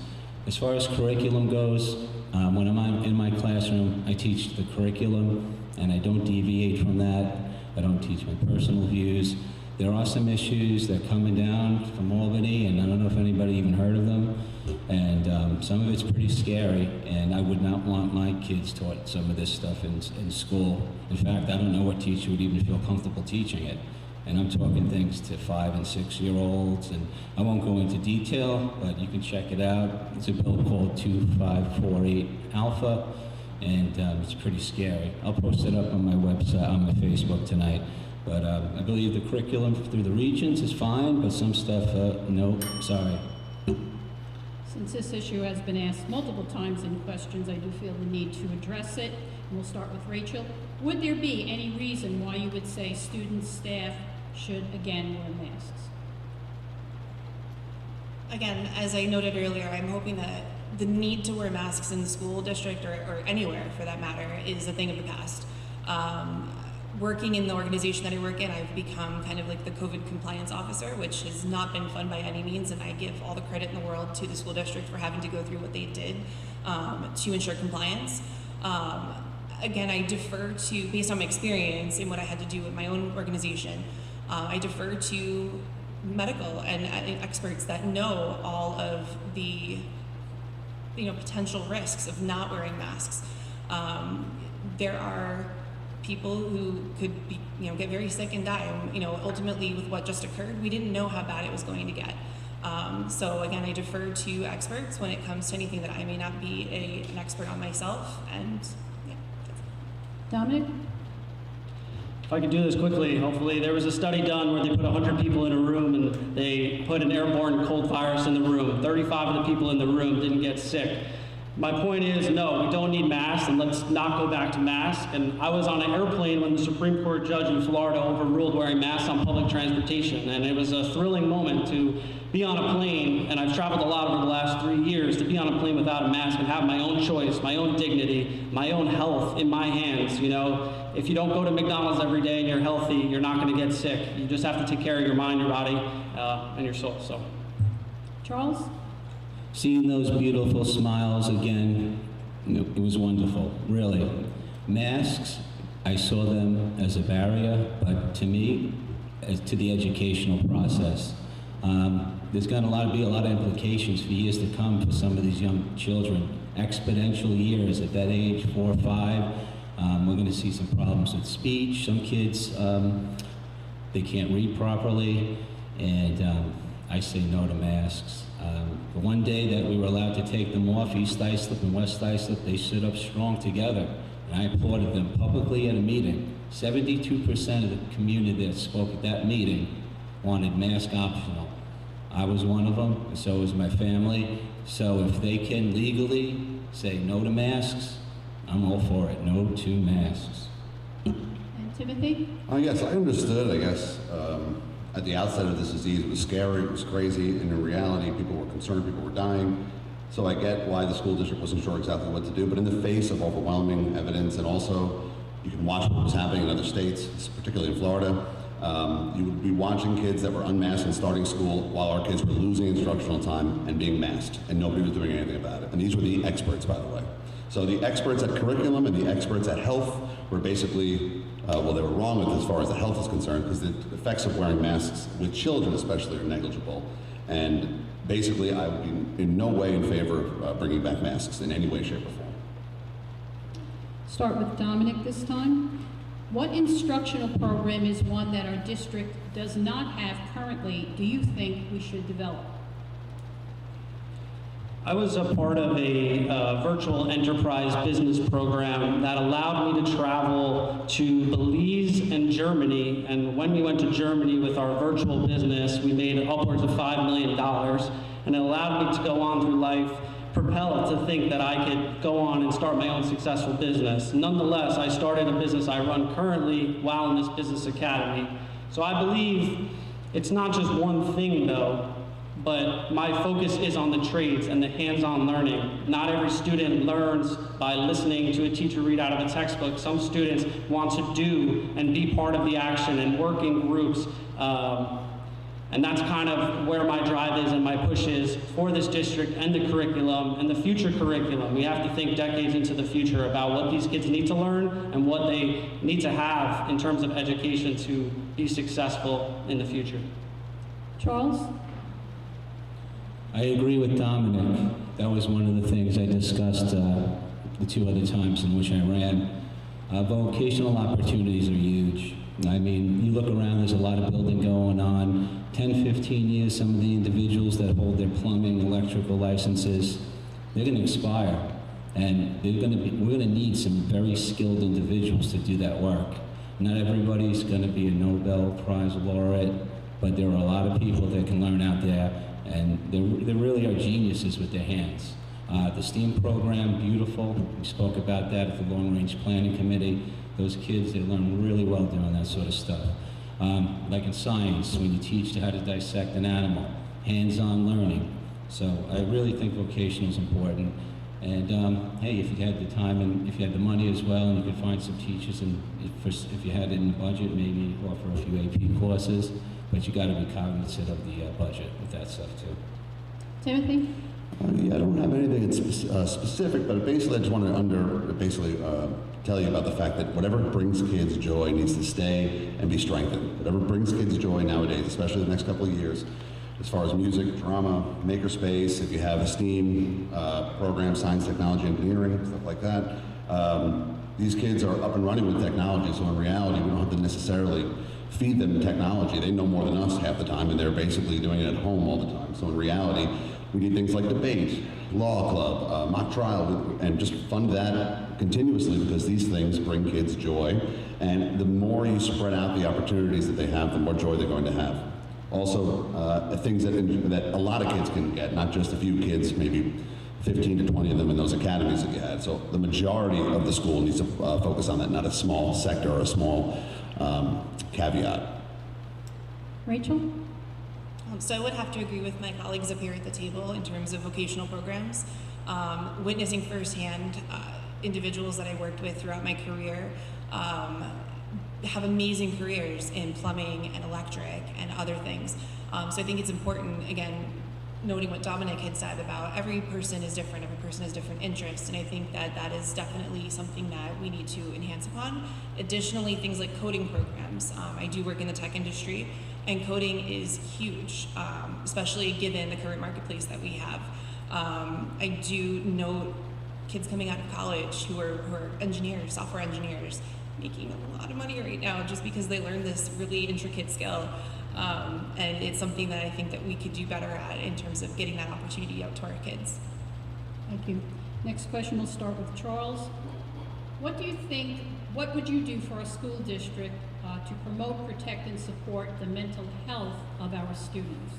As far as curriculum goes, when I'm in my classroom, I teach the curriculum and I don't deviate from that. I don't teach my personal views. There are some issues that are coming down from Albany, and I don't know if anybody even heard of them. And some of it's pretty scary, and I would not want my kids taught some of this stuff in school. In fact, I don't know what teacher would even feel comfortable teaching it. And I'm talking things to 5- and 6-year-olds, and I won't go into detail, but you can check it out. It's a bill called 2548 Alpha, and it's pretty scary. I'll post it up on my website, on my Facebook tonight. But I believe the curriculum through the regions is fine, but some stuff, no, sorry. Since this issue has been asked multiple times in questions, I do feel the need to address it. And we'll start with Rachel. Would there be any reason why you would say students, staff should again wear masks? Again, as I noted earlier, I'm hoping that the need to wear masks in the school district or anywhere for that matter is a thing of the past. Working in the organization that I work in, I've become kind of like the COVID compliance officer, which has not been fun by any means, and I give all the credit in the world to the school district for having to go through what they did to ensure compliance. Again, I defer to, based on my experience and what I had to do with my own organization, I defer to medical and experts that know all of the potential risks of not wearing masks. There are people who could be, get very sick and die. And, ultimately with what just occurred, we didn't know how bad it was going to get. So again, I defer to experts when it comes to anything that I may not be an expert on myself. And yeah, that's it. Dominic? If I could do this quickly, hopefully, there was a study done where they put 100 people in a room and they put an airborne cold virus in the room. 35 of the people in the room didn't get sick. My point is, no, we don't need masks, and let's not go back to masks. And I was on an airplane when the Supreme Court judge in Florida overruled wearing masks on public transportation, and it was a thrilling moment to be on a plane, and I've traveled a lot over the last 3 years, to be on a plane without a mask and have my own choice, my own dignity, my own health in my hands. If you don't go to McDonald's every day and you're healthy, you're not going to get sick. You just have to take care of your mind, your body, and your soul. So, Charles? Seeing those beautiful smiles again, it was wonderful, really. Masks, I saw them as a barrier, but to me, as to the educational process. There's going to be a lot of implications for years to come for some of these young children. Exponential years at that age, 4 or 5. We're going to see some problems with speech. Some kids, they can't read properly, and I say no to masks. The one day that we were allowed to take them off, East Islip and West Islip, they stood up strong together, and I applauded them publicly at a meeting. 72% of the community that spoke at that meeting wanted mask optional. I was one of them, and so was my family. So if they can legally say no to masks, I'm all for it. No to masks. And Timothy? Yes, I understood, at the outset of this disease, it was scary, it was crazy, and in reality, people were concerned, people were dying. So I get why the school district wasn't sure exactly what to do, but in the face of overwhelming evidence, and also you can watch what was happening in other states, particularly in Florida, you would be watching kids that were unmasked and starting school while our kids were losing instructional time and being masked, and nobody was doing anything about it. And these were the experts, by the way. So the experts at curriculum and the experts at health were basically, they were wrong as far as the health is concerned, because the effects of wearing masks with children especially are negligible. And basically I would be in no way in favor of bringing back masks in any way, shape, or form. Start with Dominic this time. What instructional program is one that our district does not have currently, do you think we should develop? I was a part of a virtual enterprise business program that allowed me to travel to Belize and Germany. And when we went to Germany with our virtual business, we made upwards of $5 million. And it allowed me to go on through life propelled to think that I could go on and start my own successful business. Nonetheless, I started a business I run currently while in this business academy. So I believe it's not just one thing though, but my focus is on the trades and the hands-on learning. Not every student learns by listening to a teacher read out of a textbook. Some students want to do and be part of the action and work in groups. And that's kind of where my drive is and my push is for this district and the curriculum and the future curriculum. We have to think decades into the future about what these kids need to learn and what they need to have in terms of education to be successful in the future. Charles? I agree with Dominic. That was one of the things I discussed the 2 other times in which I ran. Vocational opportunities are huge. I mean, you look around, there's a lot of building going on. 10, 15 years, some of the individuals that hold their plumbing, electrical licenses, they're going to expire. And we're going to need some very skilled individuals to do that work. Not everybody's going to be a Nobel Prize laureate, but there are a lot of people that can learn out there. And they really are geniuses with their hands. The STEAM program, beautiful. We spoke about that at the Long Range Planning Committee. Those kids, they learn really well doing that sort of stuff. Like in science, when you teach how to dissect an animal, hands-on learning. So I really think vocational is important. And hey, if you had the time and if you had the money as well, and you could find some teachers, and if you had it in the budget, maybe offer a few AP courses. But you got to be cognizant of the budget with that stuff too. Timothy? Yeah, I don't have anything specific, but basically I just want to tell you about the fact that whatever brings kids joy needs to stay and be strengthened. Whatever brings kids joy nowadays, especially the next couple of years, as far as music, drama, makerspace, if you have a STEAM program, science, technology, engineering, stuff like that, these kids are up and running with technology, so in reality we don't have to necessarily feed them technology. They know more than us half the time, and they're basically doing it at home all the time. So in reality, we need things like debate, law club, mock trial, and just fund that continuously because these things bring kids joy. And the more you spread out the opportunities that they have, the more joy they're going to have. Also, things that a lot of kids can get, not just a few kids, maybe 15 to 20 of them in those academies that you had. So the majority of the school needs to focus on that, not a small sector or a small caveat. Rachel? So I would have to agree with my colleagues up here at the table in terms of vocational programs. Witnessing firsthand individuals that I worked with throughout my career have amazing careers in plumbing and electric and other things. So I think it's important, again, noting what Dominic had said about every person is different, every person has different interests, and I think that that is definitely something that we need to enhance upon. Additionally, things like coding programs. I do work in the tech industry, and coding is huge, especially given the current marketplace that we have. I do know kids coming out of college who are engineers, software engineers, making a lot of money right now just because they learned this really intricate skill. And it's something that I think that we could do better at in terms of getting that opportunity out to our kids. Thank you. Next question will start with Charles. What would you do for a school district to promote, protect, and support the mental health of our students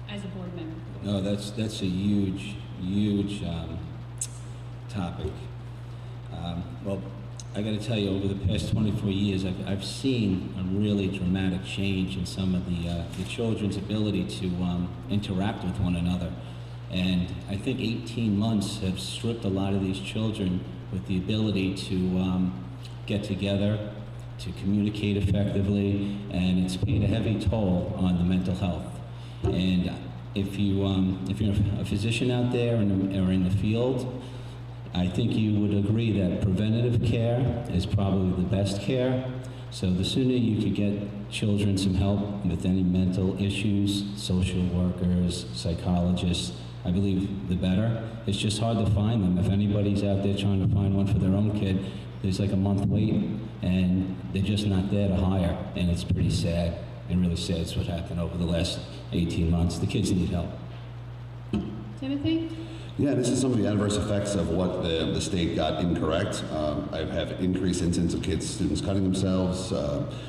as a board member? No, that's a huge topic. Well, I got to tell you, over the past 24 years, I've seen a really dramatic change in some of the children's ability to interact with one another. And I think 18 months have stripped a lot of these children with the ability to get together, to communicate effectively, and it's paid a heavy toll on the mental health. And if you're a physician out there or in the field, I think you would agree that preventative care is probably the best care. So the sooner you could get children some help with any mental issues, social workers, psychologists, I believe the better. It's just hard to find them. If anybody's out there trying to find one for their own kid, there's like a month wait, and they're just not there to hire, and it's pretty sad, and really sad. It's what happened over the last 18 months. The kids need help. Timothy? Yeah, this is some of the adverse effects of what the state got incorrect. I have increased incidents of students cutting themselves,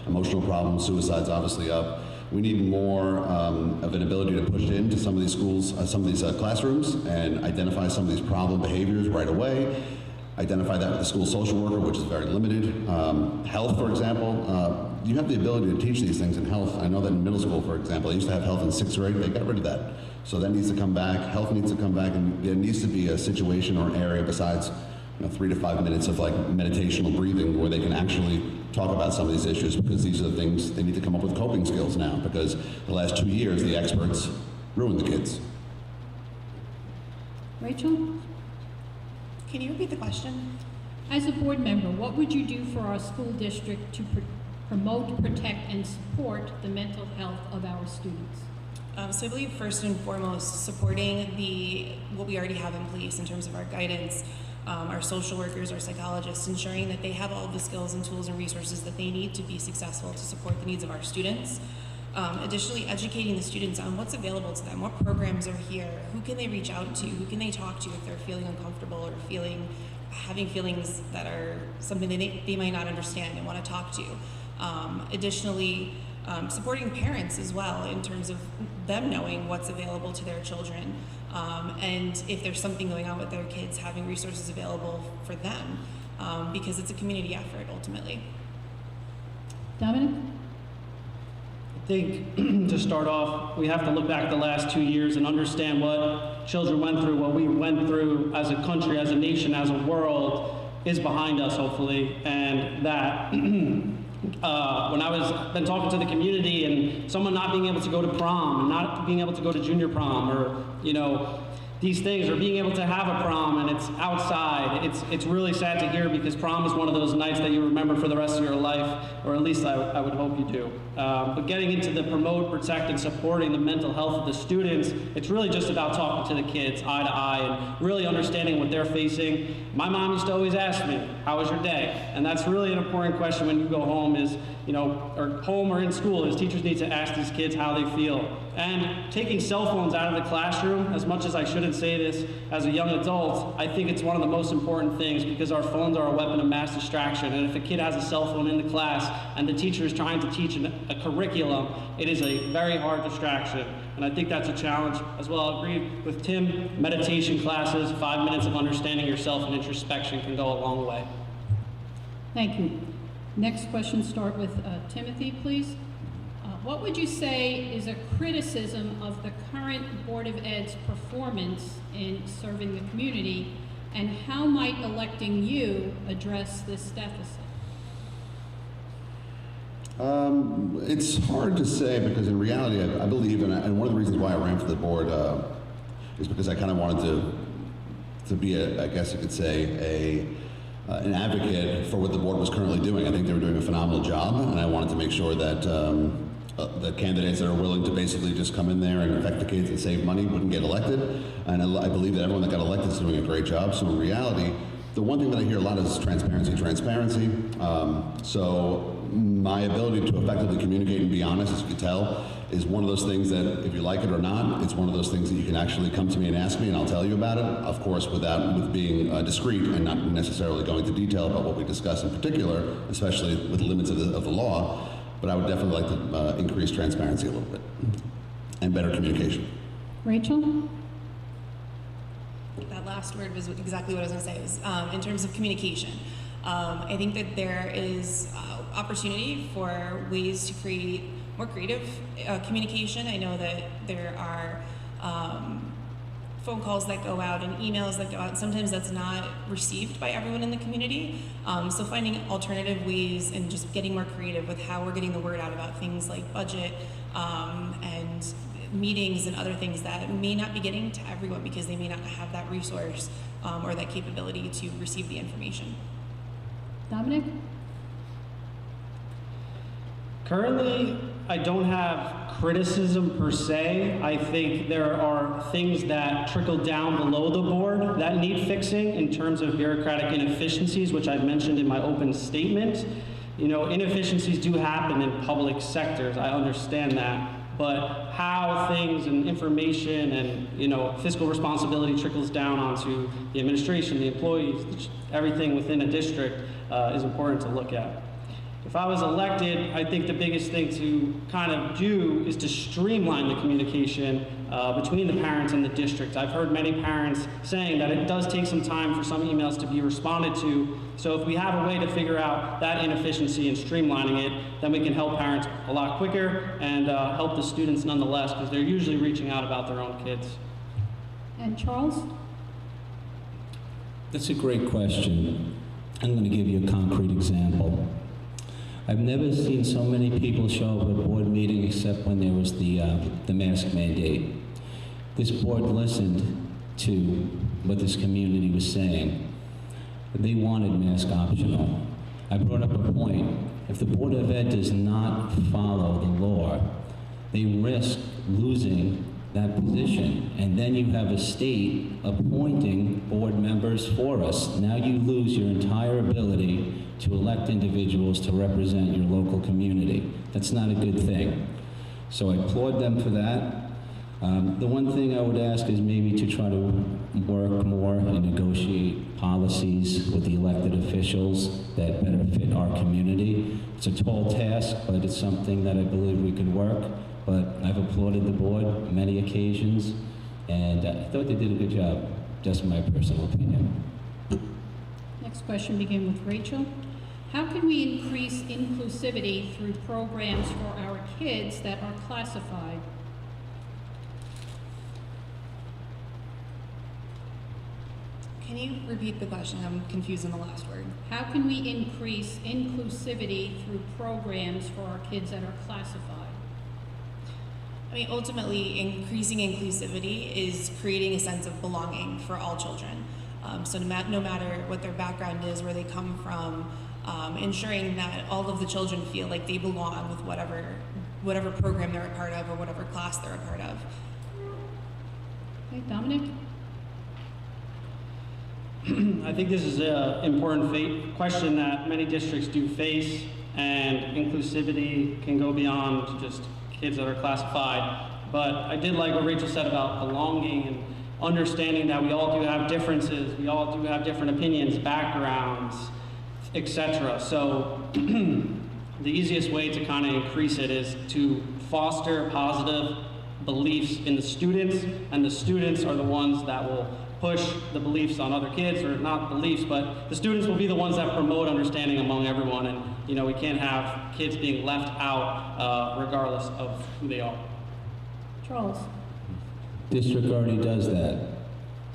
emotional problems, suicides obviously up. We need more of an ability to push into some of these schools, some of these classrooms, and identify some of these problem behaviors right away. Identify that with the school social worker, which is very limited. Health, for example, you have the ability to teach these things in health. I know that in middle school, for example, I used to have health in 6th grade. They got rid of that. So that needs to come back. Health needs to come back, and there needs to be a situation or an area besides 3 to 5 minutes of like meditational breathing where they can actually talk about some of these issues, because these are the things they need to come up with coping skills now, because the last 2 years the experts ruined the kids. Rachel? Can you repeat the question? As a board member, what would you do for our school district to promote, protect, and support the mental health of our students? So I believe first and foremost, supporting what we already have in place in terms of our guidance, our social workers, our psychologists, ensuring that they have all of the skills and tools and resources that they need to be successful to support the needs of our students. Additionally, educating the students on what's available to them, what programs are here, who can they reach out to, who can they talk to if they're feeling uncomfortable or having feelings that are something they might not understand and want to talk to. Additionally, supporting parents as well in terms of them knowing what's available to their children, and if there's something going on with their kids, having resources available for them, because it's a community effort ultimately. Dominic? I think to start off, we have to look back the last 2 years and understand what children went through, what we went through as a country, as a nation, as a world is behind us, hopefully, and that when I been talking to the community and someone not being able to go to prom, and not being able to go to junior prom, or these things, or being able to have a prom and it's outside, it's really sad to hear, because prom is one of those nights that you remember for the rest of your life, or at least I would hope you do. But getting into the promote, protect, and supporting the mental health of the students, it's really just about talking to the kids eye to eye and really understanding what they're facing. My mom used to always ask me, how was your day? And that's really an important question when you go home is, or home or in school, is teachers need to ask these kids how they feel. And taking cell phones out of the classroom, as much as I shouldn't say this as a young adult, I think it's one of the most important things, because our phones are a weapon of mass distraction. And if a kid has a cell phone in the class and the teacher is trying to teach a curriculum, it is a very hard distraction. And I think that's a challenge as well. I agree with Tim, meditation classes, 5 minutes of understanding yourself and introspection can go a long way. Thank you. Next question, start with Timothy, please. What would you say is a criticism of the current Board of Ed's performance in serving the community, and how might electing you address this deficit? It's hard to say, because in reality, I believe, and one of the reasons why I ran for the board is because I kind of wanted to be I guess you could say, an advocate for what the board was currently doing. I think they were doing a phenomenal job, and I wanted to make sure that the candidates that are willing to basically just come in there and affect the kids and save money wouldn't get elected. And I believe that everyone that got elected is doing a great job. So in reality, the one thing that I hear a lot is transparency. So my ability to effectively communicate and be honest, as you can tell, is one of those things that, if you like it or not, it's one of those things that you can actually come to me and ask me, and I'll tell you about it. Of course, with being discreet and not necessarily going into detail about what we discuss in particular, especially with the limits of the law. But I would definitely like to increase transparency a little bit and better communication. Rachel? That last word was exactly what I was going to say, was in terms of communication. I think that there is opportunity for ways to create more creative communication. I know that there are phone calls that go out and emails that go out. Sometimes that's not received by everyone in the community. So finding alternative ways and just getting more creative with how we're getting the word out about things like budget and meetings and other things that may not be getting to everyone, because they may not have that resource or that capability to receive the information. Dominic? Currently, I don't have criticism per se. I think there are things that trickle down below the board that need fixing in terms of bureaucratic inefficiencies, which I've mentioned in my open statement. You know, inefficiencies do happen in public sectors, I understand that. But how things and information and, you know, fiscal responsibility trickles down onto the administration, the employees, everything within a district is important to look at. If I was elected, I think the biggest thing to kind of do is to streamline the communication between the parents and the district. I've heard many parents saying that it does take some time for some emails to be responded to. So if we have a way to figure out that inefficiency and streamlining it, then we can help parents a lot quicker and help the students nonetheless, because they're usually reaching out about their own kids. And Charles? That's a great question. I'm going to give you a concrete example. I've never seen so many people show up at a board meeting except when there was the mask mandate. This board listened to what this community was saying. They wanted mask optional. I brought up a point. If the Board of Ed does not follow the law, they risk losing that position. And then you have a state appointing board members for us. Now you lose your entire ability to elect individuals to represent your local community. That's not a good thing. So I applaud them for that. The one thing I would ask is maybe to try to work more and negotiate policies with the elected officials that better fit our community. It's a tall task, but it's something that I believe we could work. But I've applauded the board many occasions, and I thought they did a good job, just my personal opinion. Next question begin with Rachel. How can we increase inclusivity through programs for our kids that are classified? Can you repeat the question? I'm confused on the last word. How can we increase inclusivity through programs for our kids that are classified? I mean, ultimately, increasing inclusivity is creating a sense of belonging for all children. So no matter what their background is, where they come from, ensuring that all of the children feel like they belong with whatever program they're a part of or whatever class they're a part of. Okay, Dominic? I think this is an important question that many districts do face, and inclusivity can go beyond just kids that are classified. But I did like what Rachel said about belonging and understanding that we all do have differences, we all do have different opinions, backgrounds, etc. So the easiest way to kind of increase it is to foster positive beliefs in the students, and the students are the ones that will push the beliefs on other kids, or not beliefs, but the students will be the ones that promote understanding among everyone. And you know, we can't have kids being left out regardless of who they are. Charles? District already does that.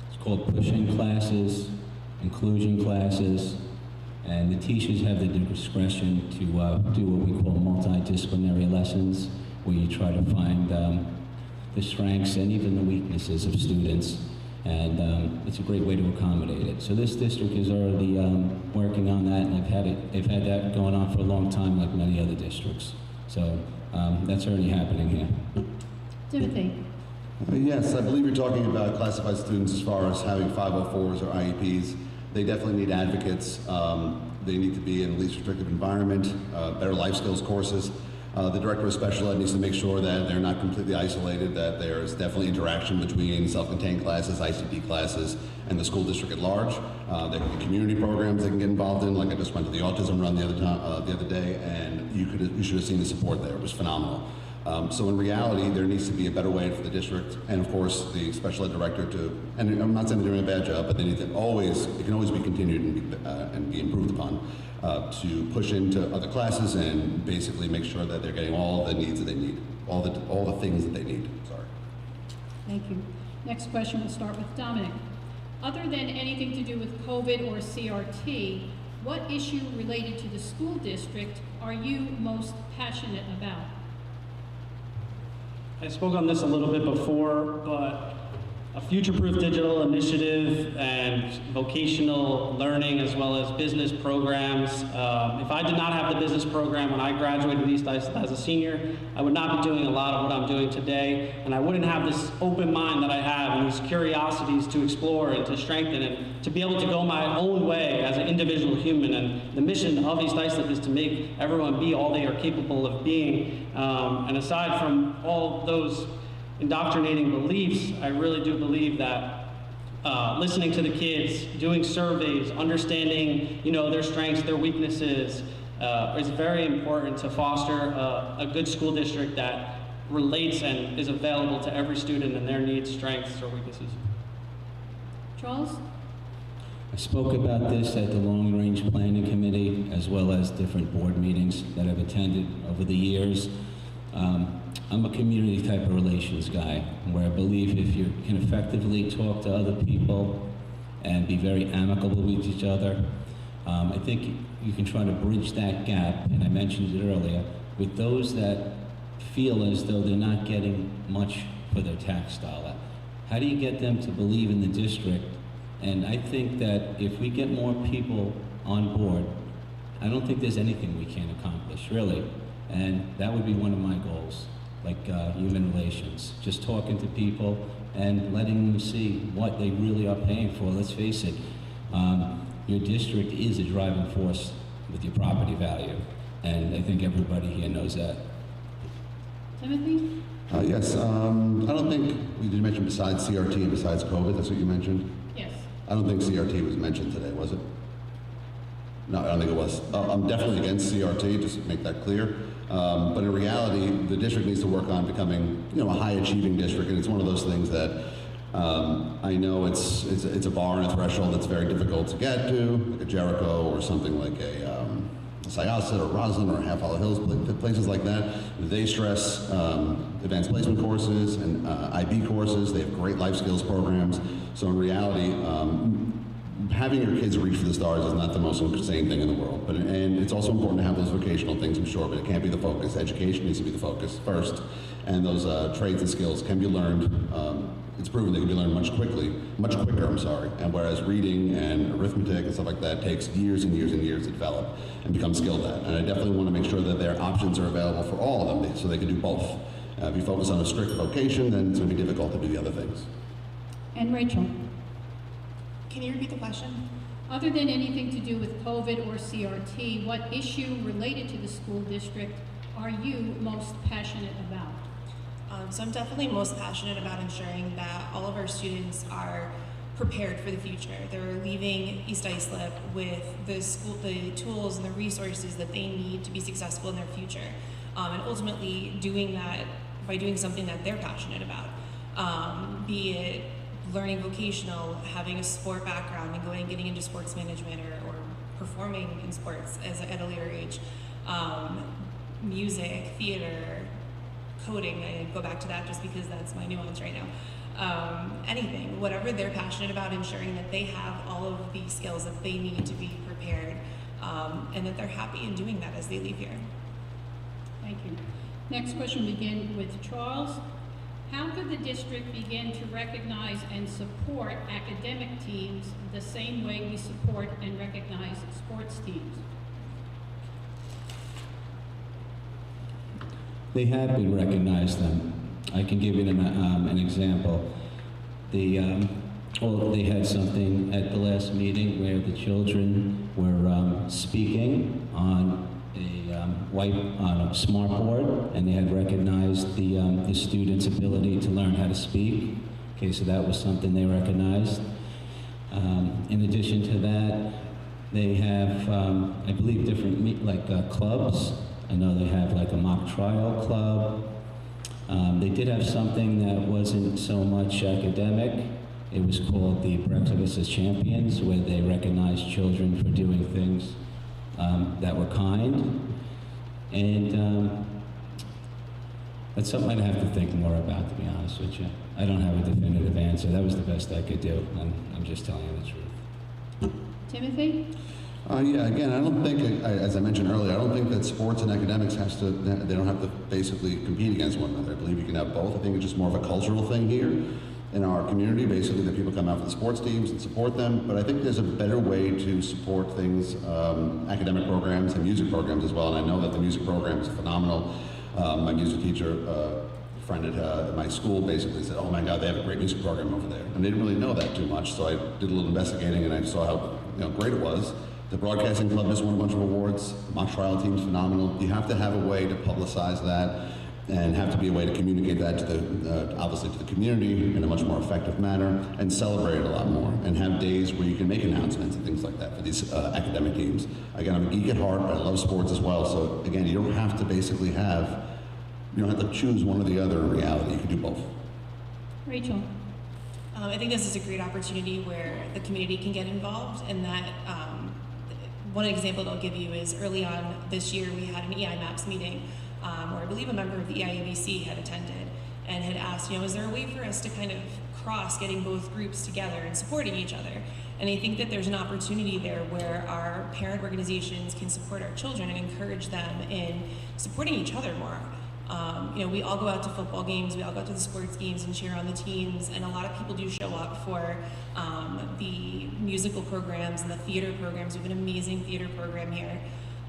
It's called push-in classes, inclusion classes, and the teachers have the discretion to do what we call multidisciplinary lessons, where you try to find the strengths and even the weaknesses of students. And it's a great way to accommodate it. So this district is already working on that, and they've had that going on for a long time, like many other districts. So that's already happening here. Timothy? Yes, I believe you're talking about classified students as far as having 504s or IEPs. They definitely need advocates. They need to be in a least restrictive environment, better life skills courses. The director of special ed needs to make sure that they're not completely isolated, that there's definitely interaction between self-contained classes, ICD classes, and the school district at large. There can be community programs they can get involved in. Like I just went to the autism run the other day, and you should have seen the support there. It was phenomenal. So in reality, there needs to be a better way for the district, and of course the special ed director to, and I'm not saying they're doing a bad job, but they need to always, it can always be continued and be improved upon, to push into other classes and basically make sure that they're getting all the needs that they need, all the things that they need. Sorry. Thank you. Next question will start with Dominic. Other than anything to do with COVID or CRT, what issue related to the school district are you most passionate about? I spoke on this a little bit before, but a future-proof digital initiative and vocational learning as well as business programs. If I did not have the business program when I graduated East Islip as a senior, I would not be doing a lot of what I'm doing today, and I wouldn't have this open mind that I have and these curiosities to explore and to strengthen and to be able to go my own way as an individual human. And the mission of East Islip is to make everyone be all they are capable of being. And aside from all those indoctrinating beliefs, I really do believe that listening to the kids, doing surveys, understanding, their strengths, their weaknesses, is very important to foster a good school district that relates and is available to every student and their needs, strengths, or weaknesses. Charles? I spoke about this at the Long Range Planning Committee as well as different board meetings that I've attended over the years. I'm a community type of relations guy, where I believe if you can effectively talk to other people and be very amicable with each other, I think you can try to bridge that gap, and I mentioned it earlier, with those that feel as though they're not getting much for their tax dollar. How do you get them to believe in the district? And I think that if we get more people on board, I don't think there's anything we can't accomplish, really. And that would be one of my goals, like human relations. Just talking to people and letting them see what they really are paying for. Let's face it, your district is a driving force with your property value. And I think everybody here knows that. Timothy? Yes, I don't think, you did mention besides CRT and besides COVID, that's what you mentioned? Yes. I don't think CRT was mentioned today, was it? No, I don't think it was. I'm definitely against CRT, just to make that clear. But in reality, the district needs to work on becoming, a high-achieving district, and it's one of those things that I know it's a bar and a threshold that's very difficult to get to, like a Jericho or something like a Syosset or Roslyn or Half Hollow Hills, places like that. They stress advanced placement courses and IB courses. They have great life skills programs. So in reality, having your kids reach for the stars is not the most insane thing in the world. And it's also important to have those vocational things, I'm sure, but it can't be the focus. Education needs to be the focus first. And those trades and skills can be learned. It's proven they can be learned much quicker, and whereas reading and arithmetic and stuff like that takes years and years and years to develop and become skilled at. And I definitely want to make sure that their options are available for all of them so they can do both. If you focus on a strict vocation, then it's going to be difficult to do the other things. And Rachel? Can you repeat the question? Other than anything to do with COVID or CRT, what issue related to the school district are you most passionate about? So I'm definitely most passionate about ensuring that all of our students are prepared for the future. They're leaving East Islip with the tools and the resources that they need to be successful in their future. And ultimately doing that by doing something that they're passionate about. Be it learning vocational, having a sport background and getting into sports management or performing in sports at a later age. Music, theater, coding, I go back to that just because that's my nuance right now. Anything, whatever they're passionate about, ensuring that they have all of the skills that they need to be prepared, and that they're happy in doing that as they leave here. Thank you. Next question will begin with Charles. How could the district begin to recognize and support academic teams the same way we support and recognize sports teams? They have been recognized then. I can give you an example. They had something at the last meeting where the children were speaking on a smart board, and they had recognized the students' ability to learn how to speak. Okay, so that was something they recognized. In addition to that, they have, I believe, different clubs. I know they have like a mock trial club. They did have something that wasn't so much academic. It was called the Breakfast as Champions, where they recognized children for doing things that were kind. And that's something I'd have to think more about, to be honest with you. I don't have a definitive answer. That was the best I could do, and I'm just telling you the truth. Timothy? Yeah, again, I don't think, as I mentioned earlier, I don't think that sports and academics they don't have to basically compete against one another. I believe you can have both. I think it's just more of a cultural thing here. in our community, basically that people come out for the sports teams and support them, but I think there's a better way to support things, academic programs and music programs as well, and I know that the music program is phenomenal. My music teacher, friend at my school basically said, oh my God, they have a great music program over there. And they didn't really know that too much, so I did a little investigating and I saw how great it was. The Broadcasting Club just won a bunch of awards. The mock trial team's phenomenal. You have to have a way to publicize that and have to be a way to communicate that to the, obviously to the community in a much more effective manner and celebrate it a lot more and have days where you can make announcements and things like that for these academic teams. Again, I'm a geek at heart, I love sports as well, so again, you don't have to basically you don't have to choose one or the other in reality, you can do both. Rachel. I think this is a great opportunity where the community can get involved, and that one example that I'll give you is early on this year we had an EI MAPS meeting where I believe a member of the EIABC had attended and had asked, is there a way for us to kind of cross getting both groups together and supporting each other? And I think that there's an opportunity there where our parent organizations can support our children and encourage them in supporting each other more. We all go out to football games, we all go out to the sports games and cheer on the teams, and a lot of people do show up for the musical programs and the theater programs. We have an amazing theater program here,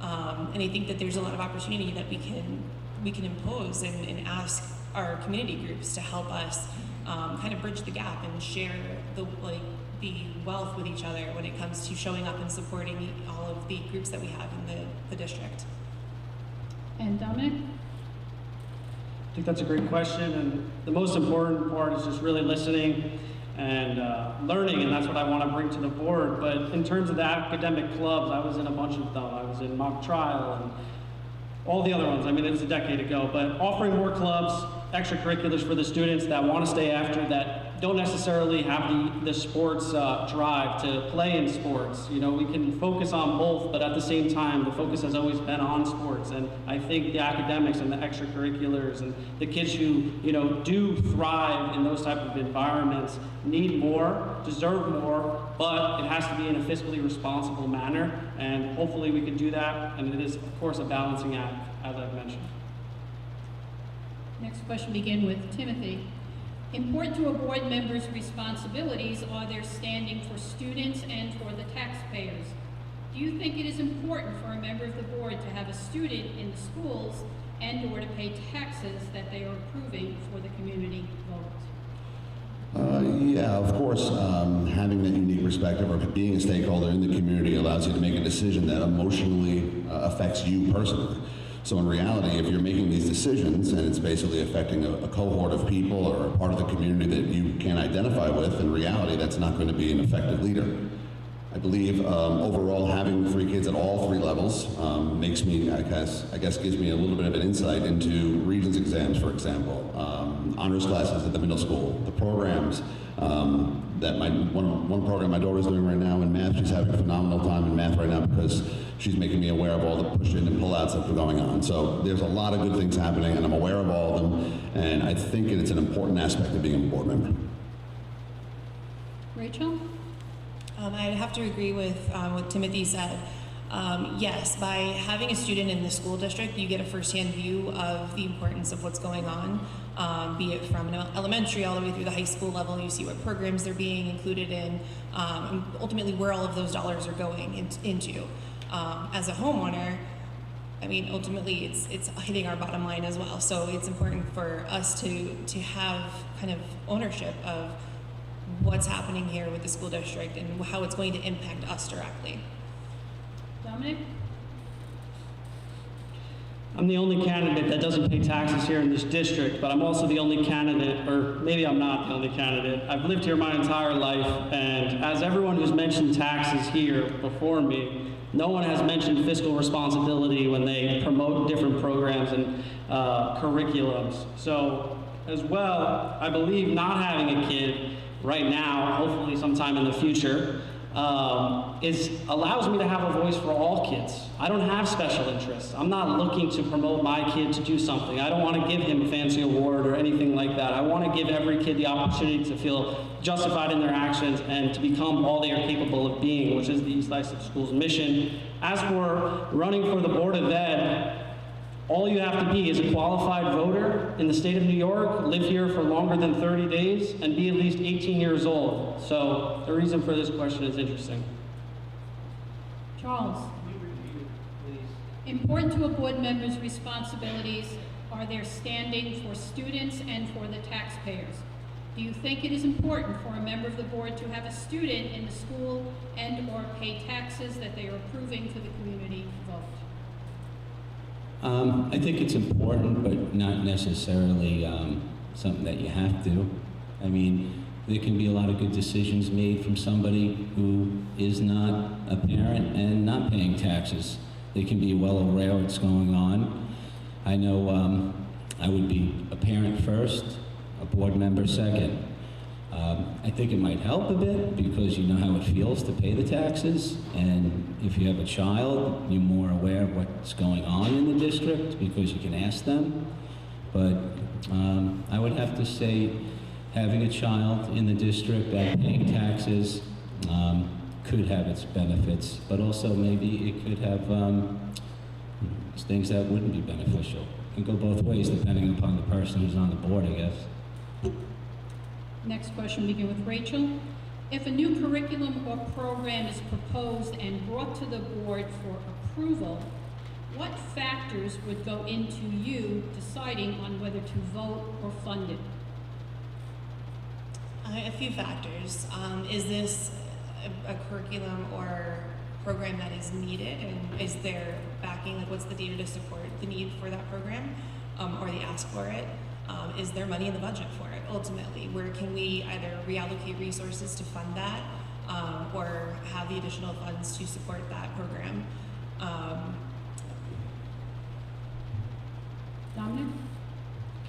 and I think that there's a lot of opportunity that we can impose and ask our community groups to help us kind of bridge the gap and share the wealth with each other when it comes to showing up and supporting all of the groups that we have in the district. And Dominic? I think that's a great question, and the most important part is just really listening and learning, and that's what I want to bring to the board. But in terms of the academic clubs, I was in a bunch of them. I was in mock trial and all the other ones. I mean, it was a decade ago, but offering more clubs, extracurriculars for the students that want to stay after, that don't necessarily have the sports drive to play in sports. We can focus on both, but at the same time, the focus has always been on sports. And I think the academics and the extracurriculars and the kids who, do thrive in those type of environments need more, deserve more, but it has to be in a fiscally responsible manner. And hopefully we can do that. And it is, of course, a balancing act, as I've mentioned. Next question begin with Timothy. Important to a board member's responsibilities are their standing for students and for the taxpayers. Do you think it is important for a member of the board to have a student in the schools and or to pay taxes that they are approving for the community vote? Yeah, of course, having that unique perspective or being a stakeholder in the community allows you to make a decision that emotionally affects you personally. So in reality, if you're making these decisions and it's basically affecting a cohort of people or a part of the community that you can't identify with, in reality, that's not going to be an effective leader. I believe overall having 3 kids at all 3 levels makes me, I guess gives me a little bit of an insight into Regents exams, for example, honors classes at the middle school, the programs that one program my daughter's doing right now in math. She's having a phenomenal time in math right now because she's making me aware of all the push-in and pull-outs that are going on. So there's a lot of good things happening, and I'm aware of all of them, and I think it's an important aspect of being a board member. Rachel? I'd have to agree with what Timothy said. Yes, by having a student in the school district, you get a firsthand view of the importance of what's going on, be it from elementary all the way through the high school level. You see what programs they're being included in, and ultimately where all of those dollars are going into. As a homeowner, I mean, ultimately it's hitting our bottom line as well. So it's important for us to have kind of ownership of what's happening here with the school district and how it's going to impact us directly. Dominic? I'm the only candidate that doesn't pay taxes here in this district, but I'm also the only candidate, or maybe I'm not the only candidate. I've lived here my entire life, and as everyone who's mentioned taxes here before me, no one has mentioned fiscal responsibility when they promote different programs and curriculums. So, as well, I believe not having a kid right now, hopefully sometime in the future, allows me to have a voice for all kids. I don't have special interests. I'm not looking to promote my kid to do something. I don't want to give him a fancy award or anything like that. I want to give every kid the opportunity to feel justified in their actions and to become all they are capable of being, which is the East Islip School's mission. As for running for the Board of Ed, All you have to be is a qualified voter in the state of New York, live here for longer than 30 days, and be at least 18 years old. So the reason for this question is interesting. Charles? Important to a board member's responsibilities are their standing for students and for the taxpayers. Do you think it is important for a member of the board to have a student in the school and/or pay taxes that they are approving for the community to vote? I think it's important, but not necessarily something that you have to. I mean, there can be a lot of good decisions made from somebody who is not a parent and not paying taxes. They can be well aware of what's going on. I know I would be a parent first, a board member second. I think it might help a bit because you know how it feels to pay the taxes, and if you have a child, you're more aware of what's going on in the district because you can ask them. But I would have to say having a child in the district and paying taxes could have its benefits, but also maybe it could have things that wouldn't be beneficial. It can go both ways depending upon the person who's on the board, I guess. Next question will begin with Rachel. If a new curriculum or program is proposed and brought to the board for approval, what factors would go into you deciding on whether to vote or fund it? A few factors. Is this a curriculum or program that is needed, and is there backing, like what's the data to support the need for that program, or the ask for it? Is there money in the budget for it, ultimately? Where can we either reallocate resources to fund that, or have the additional funds to support that program? Dominic?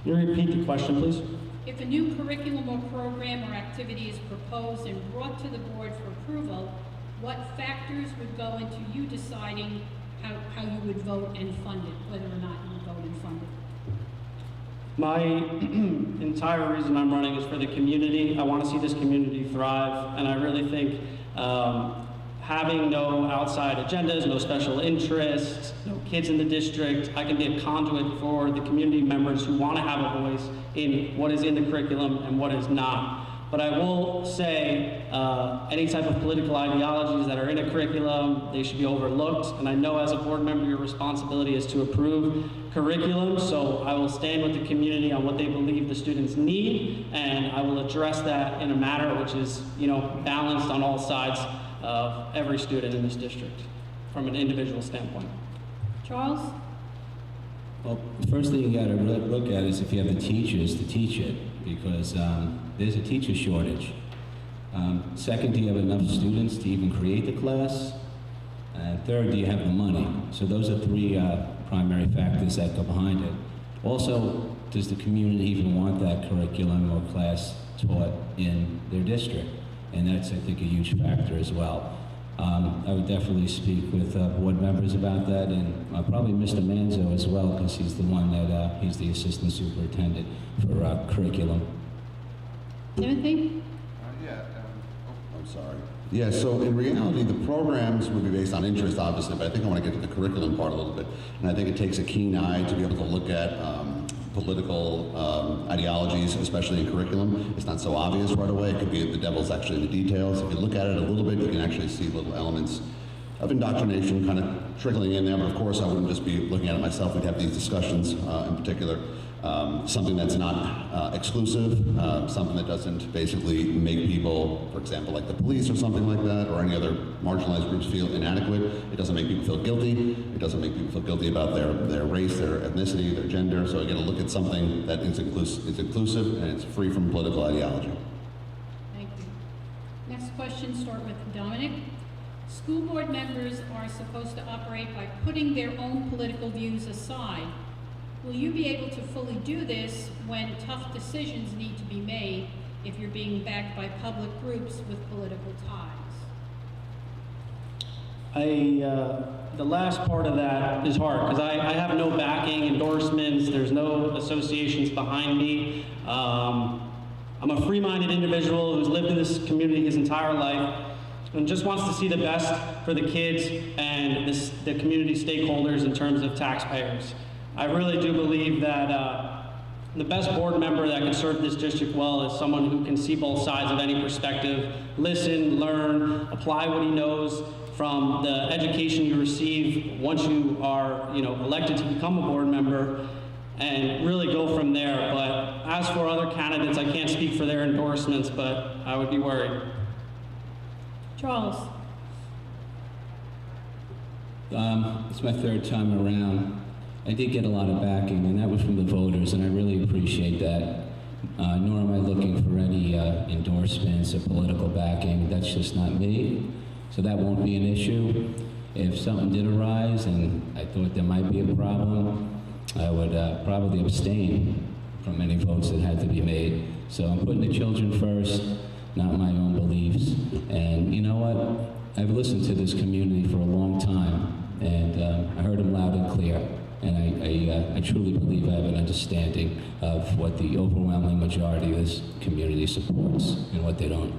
Can you repeat the question, please? If a new curriculum or program or activity is proposed and brought to the board for approval, what factors would go into you deciding how you would vote and fund it, whether or not you would vote and fund it? My entire reason I'm running is for the community. I want to see this community thrive, and I really think having no outside agendas, no special interests, no kids in the district, I can be a conduit for the community members who want to have a voice in what is in the curriculum and what is not. But I will say any type of political ideologies that are in a curriculum, they should be overlooked. And I know as a board member, your responsibility is to approve curriculum. So I will stand with the community on what they believe the students need, and I will address that in a manner which is, balanced on all sides of every student in this district from an individual standpoint. Charles? Well, the first thing you got to look at is if you have the teachers to teach it, because there's a teacher shortage. Second, do you have enough students to even create the class? And third, do you have the money? So those are three primary factors that go behind it. Also, does the community even want that curriculum or class taught in their district? And that's, I think, a huge factor as well. I would definitely speak with board members about that, and probably Mr. Manzo as well, because he's the one that, he's the assistant superintendent for curriculum. Timothy? I'm sorry. Yeah, so in reality, the programs would be based on interest, obviously, but I think I want to get to the curriculum part a little bit. And I think it takes a keen eye to be able to look at political ideologies, especially in curriculum. It's not so obvious right away. It could be the devil's actually in the details. If you look at it a little bit, you can actually see little elements of indoctrination kind of trickling in there. But of course, I wouldn't just be looking at it myself. We'd have these discussions in particular. Something that's not exclusive, something that doesn't basically make people, for example, like the police or something like that, or any other marginalized groups feel inadequate. It doesn't make people feel guilty. It doesn't make people feel guilty about their race, their ethnicity, their gender. So you got to look at something that is inclusive and it's free from political ideology. Thank you. Next question, start with Dominic. School board members are supposed to operate by putting their own political views aside. Will you be able to fully do this when tough decisions need to be made if you're being backed by public groups with political ties? The last part of that is hard because I have no backing, endorsements, there's no associations behind me. I'm a free-minded individual who's lived in this community his entire life and just wants to see the best for the kids and the community stakeholders in terms of taxpayers. I really do believe that the best board member that can serve this district well is someone who can see both sides of any perspective, listen, learn, apply what he knows from the education you receive once you are, elected to become a board member, and really go from there. But as for other candidates, I can't speak for their endorsements, but I would be worried. Charles? It's my third time around. I did get a lot of backing, and that was from the voters, and I really appreciate that. Nor am I looking for any endorsements or political backing. That's just not me. So that won't be an issue. If something did arise and I thought there might be a problem, I would probably abstain from any votes that had to be made. So I'm putting the children first, not my own beliefs. And you know what? I've listened to this community for a long time, and I heard them loud and clear. And I truly believe I have an understanding of what the overwhelming majority of this community supports and what they don't.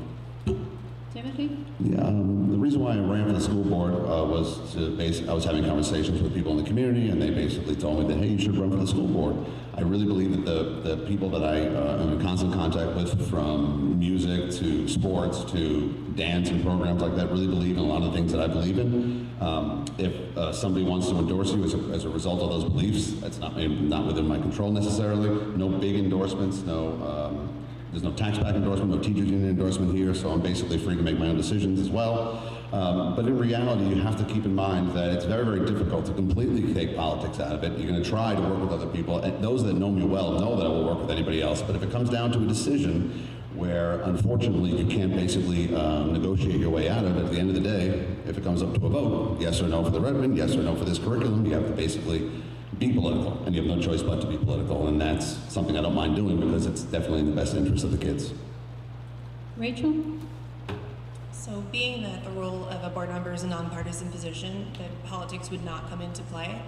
Timothy? Yeah, the reason why I ran for the school board was I was having conversations with people in the community, and they basically told me that, hey, you should run for the school board. I really believe that the people that I am in constant contact with, from music to sports to dance and programs like that, really believe in a lot of the things that I believe in. If somebody wants to endorse you as a result of those beliefs, that's not within my control necessarily. No big endorsements, there's no tax back endorsement, no teachers union endorsement here, so I'm basically free to make my own decisions as well. But in reality, you have to keep in mind that it's very, very difficult to completely take politics out of it. You're going to try to work with other people. And those that know me well know that I will work with anybody else. But if it comes down to a decision where, unfortunately, you can't basically negotiate your way out of it, at the end of the day, if it comes up to a vote, yes or no for the Redmond, yes or no for this curriculum, you have to basically be political, and you have no choice but to be political, and that's something I don't mind doing because it's definitely in the best interest of the kids. Rachel? So being that the role of a board member is a nonpartisan position, that politics would not come into play,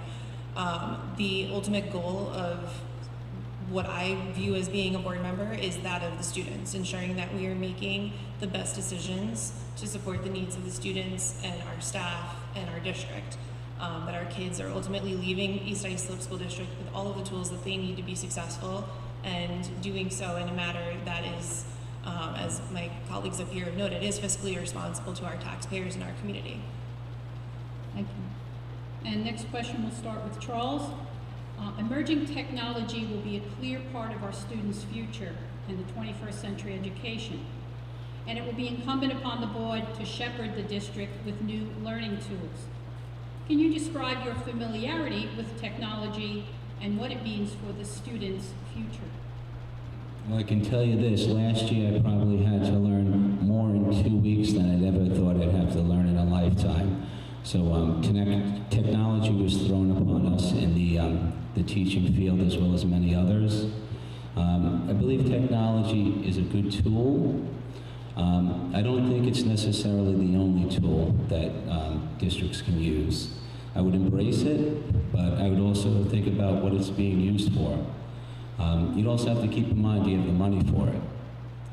the ultimate goal of what I view as being a board member is that of the students, ensuring that we are making the best decisions to support the needs of the students and our staff and our district. That our kids are ultimately leaving East Islip School District with all of the tools that they need to be successful, and doing so in a manner that is, as my colleagues up here have noted, is fiscally responsible to our taxpayers and our community. Thank you. And next question, we'll start with Charles. Emerging technology will be a clear part of our students' future in the 21st century education, and it will be incumbent upon the board to shepherd the district with new learning tools. Can you describe your familiarity with technology and what it means for the students' future? Well, I can tell you this, last year I probably had to learn more in 2 weeks than I'd ever thought I'd have to learn in a lifetime. So technology was thrown upon us in the teaching field as well as many others. I believe technology is a good tool. I don't think it's necessarily the only tool that districts can use. I would embrace it, but I would also think about what it's being used for. You'd also have to keep in mind you have the money for it.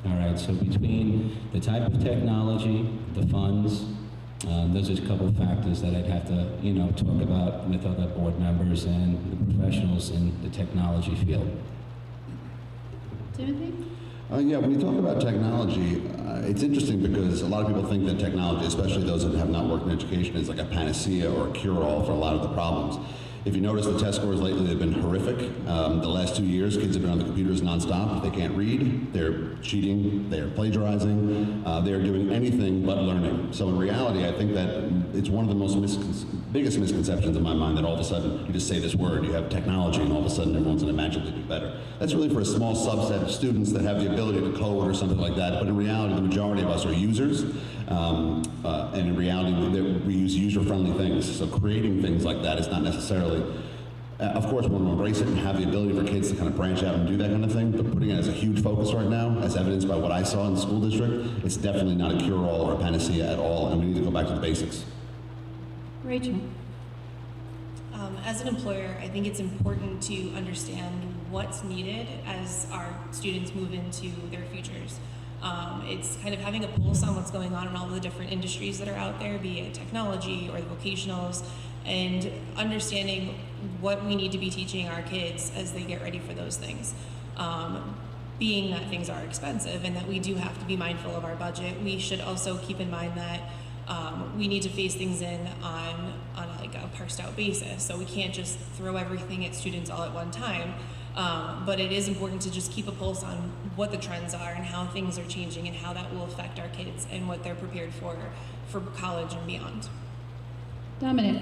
All right, so between the type of technology, the funds, those are a couple of factors that I'd have to, talk about with other board members and the professionals in the technology field. Timothy? Yeah, when you talk about technology, it's interesting because a lot of people think that technology, especially those that have not worked in education, is like a panacea or a cure-all for a lot of the problems. If you notice, the test scores lately have been horrific. The last 2 years, kids have been on the computers nonstop. They can't read, they're cheating, they're plagiarizing, they're doing anything but learning. So in reality, I think that it's one of the biggest misconceptions in my mind that all of a sudden you just say this word, you have technology, and all of a sudden everyone's going to magically do better. That's really for a small subset of students that have the ability to code or something like that, but in reality, the majority of us are users, and in reality, we use user-friendly things. So creating things like that is not necessarily, of course, we want to embrace it and have the ability for kids to kind of branch out and do that kind of thing, but putting it as a huge focus right now, as evidenced by what I saw in the school district, it's definitely not a cure-all or a panacea at all, and we need to go back to the basics. Rachel? As an employer, I think it's important to understand what's needed as our students move into their futures. It's kind of having a pulse on what's going on in all the different industries that are out there, be it technology or the vocationals, and understanding what we need to be teaching our kids as they get ready for those things. Being that things are expensive and that we do have to be mindful of our budget, we should also keep in mind that we need to phase things in on like a parsed out basis. So we can't just throw everything at students all at one time. But it is important to just keep a pulse on what the trends are and how things are changing and how that will affect our kids and what they're prepared for college and beyond. Dominic.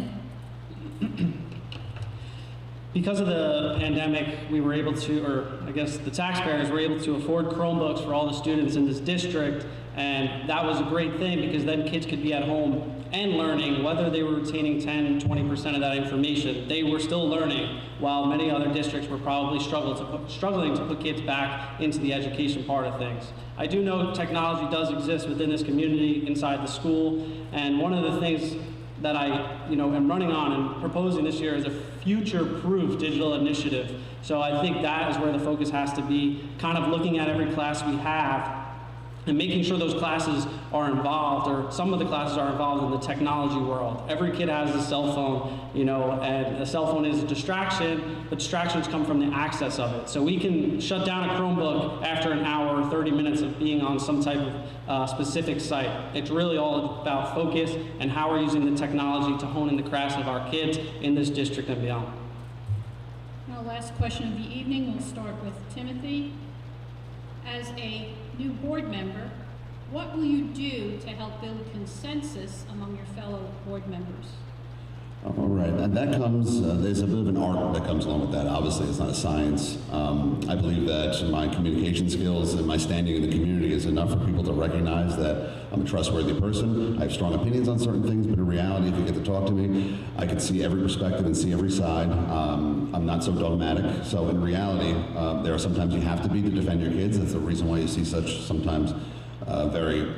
Because of the pandemic, we were able to, or I guess the taxpayers were able to afford Chromebooks for all the students in this district, and that was a great thing because then kids could be at home and learning, whether they were retaining 10, 20% of that information, they were still learning, while many other districts were probably struggling to put kids back into the education part of things. I do know technology does exist within this community inside the school, and one of the things that I am running on and proposing this year is a future-proof digital initiative. So I think that is where the focus has to be, kind of looking at every class we have and making sure those classes are involved, or some of the classes are involved in the technology world. Every kid has a cell phone, and a cell phone is a distraction, but distractions come from the access of it. So we can shut down a Chromebook after an hour or 30 minutes of being on some type of specific site. It's really all about focus and how we're using the technology to hone in the crafts of our kids in this district and beyond. Our last question of the evening, we'll start with Timothy. As a new board member, what will you do to help build consensus among your fellow board members? All right, and that comes, there's a bit of an art that comes along with that. Obviously, it's not a science. I believe that my communication skills and my standing in the community is enough for people to recognize that I'm a trustworthy person. I have strong opinions on certain things, but in reality, if you get to talk to me, I can see every perspective and see every side. I'm not so dogmatic. So in reality, there are sometimes you have to be to defend your kids. That's the reason why you see such sometimes very,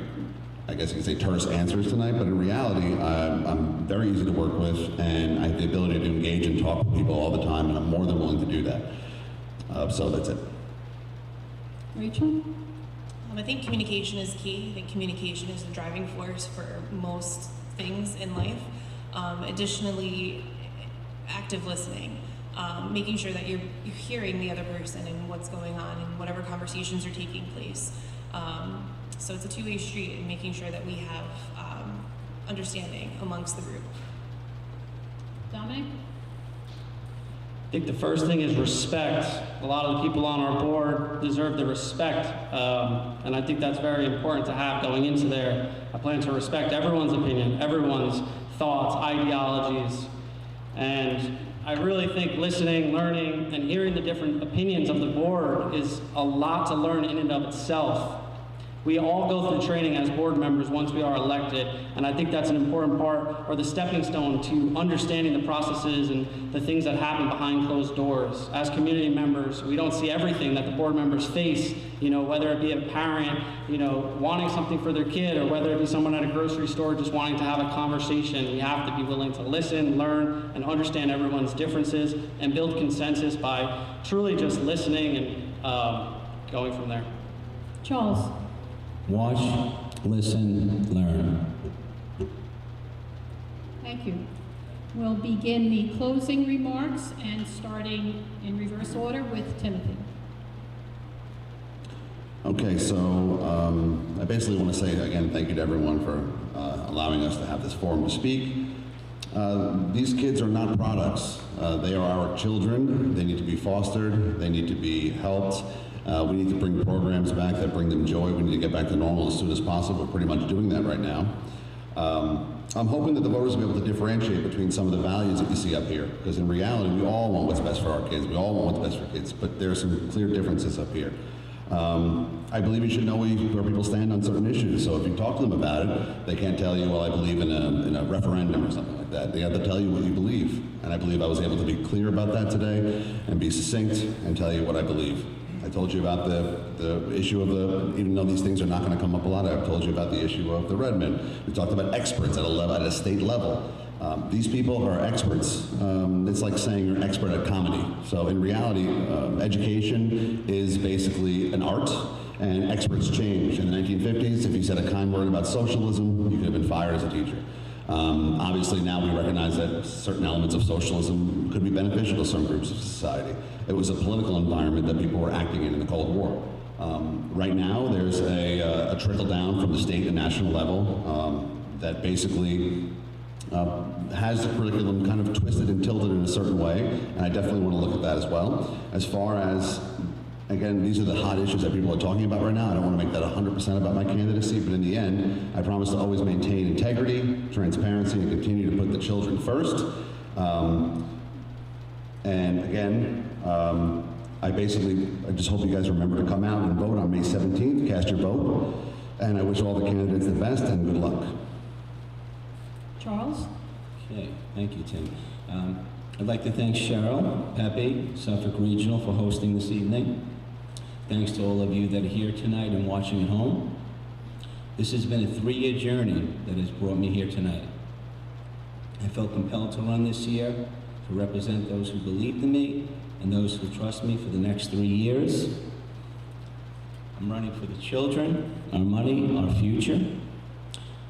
I guess you could say, terse answers tonight, but in reality, I'm very easy to work with, and I have the ability to engage and talk with people all the time, and I'm more than willing to do that. So that's it. Rachel? I think communication is key. I think communication is the driving force for most things in life. Additionally, active listening. Making sure that you're hearing the other person and what's going on and whatever conversations are taking place. So it's a two-way street, and making sure that we have understanding amongst the group. Dominic? I think the first thing is respect. A lot of the people on our board deserve the respect, and I think that's very important to have going into there. I plan to respect everyone's opinion, everyone's thoughts, ideologies, and I really think listening, learning, and hearing the different opinions of the board is a lot to learn in and of itself. We all go through training as board members once we are elected, and I think that's an important part, or the stepping stone to understanding the processes and the things that happen behind closed doors. As community members, we don't see everything that the board members face, whether it be a parent, wanting something for their kid, or whether it be someone at a grocery store just wanting to have a conversation. We have to be willing to listen, learn, and understand everyone's differences, and build consensus by truly just listening and going from there. Charles? Watch, listen, learn. Thank you. We'll begin the closing remarks, and starting in reverse order with Timothy. Okay, so I basically want to say again, thank you to everyone for allowing us to have this forum to speak. These kids are not products. They are our children. They need to be fostered. They need to be helped. We need to bring programs back that bring them joy. We need to get back to normal as soon as possible. We're pretty much doing that right now. I'm hoping that the voters will be able to differentiate between some of the values that you see up here, because in reality, we all want what's best for our kids. We all want what's best for kids, but there are some clear differences up here. I believe you should know where people stand on certain issues. So if you talk to them about it, they can't tell you, well, I believe in a referendum or something like that. They have to tell you what you believe. And I believe I was able to be clear about that today and be succinct and tell you what I believe. I told you about the issue of even though these things are not going to come up a lot, I've told you about the issue of the Redmond. We talked about experts at a state level. These people are experts. It's like saying you're an expert at comedy. So in reality, education is basically an art, and experts change. In the 1950s, if you said a kind word about socialism, you could have been fired as a teacher. Obviously now we recognize that certain elements of socialism could be beneficial to some groups of society. It was a political environment that people were acting in the Cold War. Right now there's a trickle down from the state and national level that basically has the curriculum kind of twisted and tilted in a certain way, and I definitely want to look at that as well. As far as, again, these are the hot issues that people are talking about right now. I don't want to make that 100% about my candidacy, but in the end, I promise to always maintain integrity, transparency, and continue to put the children first. And again, I just hope you guys remember to come out and vote on May 17th, cast your vote, and I wish all the candidates the best and good luck. Charles? Okay, thank you, Tim. I'd like to thank Cheryl, Pepe, Suffolk Regional for hosting this evening. Thanks to all of you that are here tonight and watching at home. This has been a 3-year journey that has brought me here tonight. I felt compelled to run this year to represent those who believed in me and those who trust me for the next 3 years. I'm running for the children, our money, our future.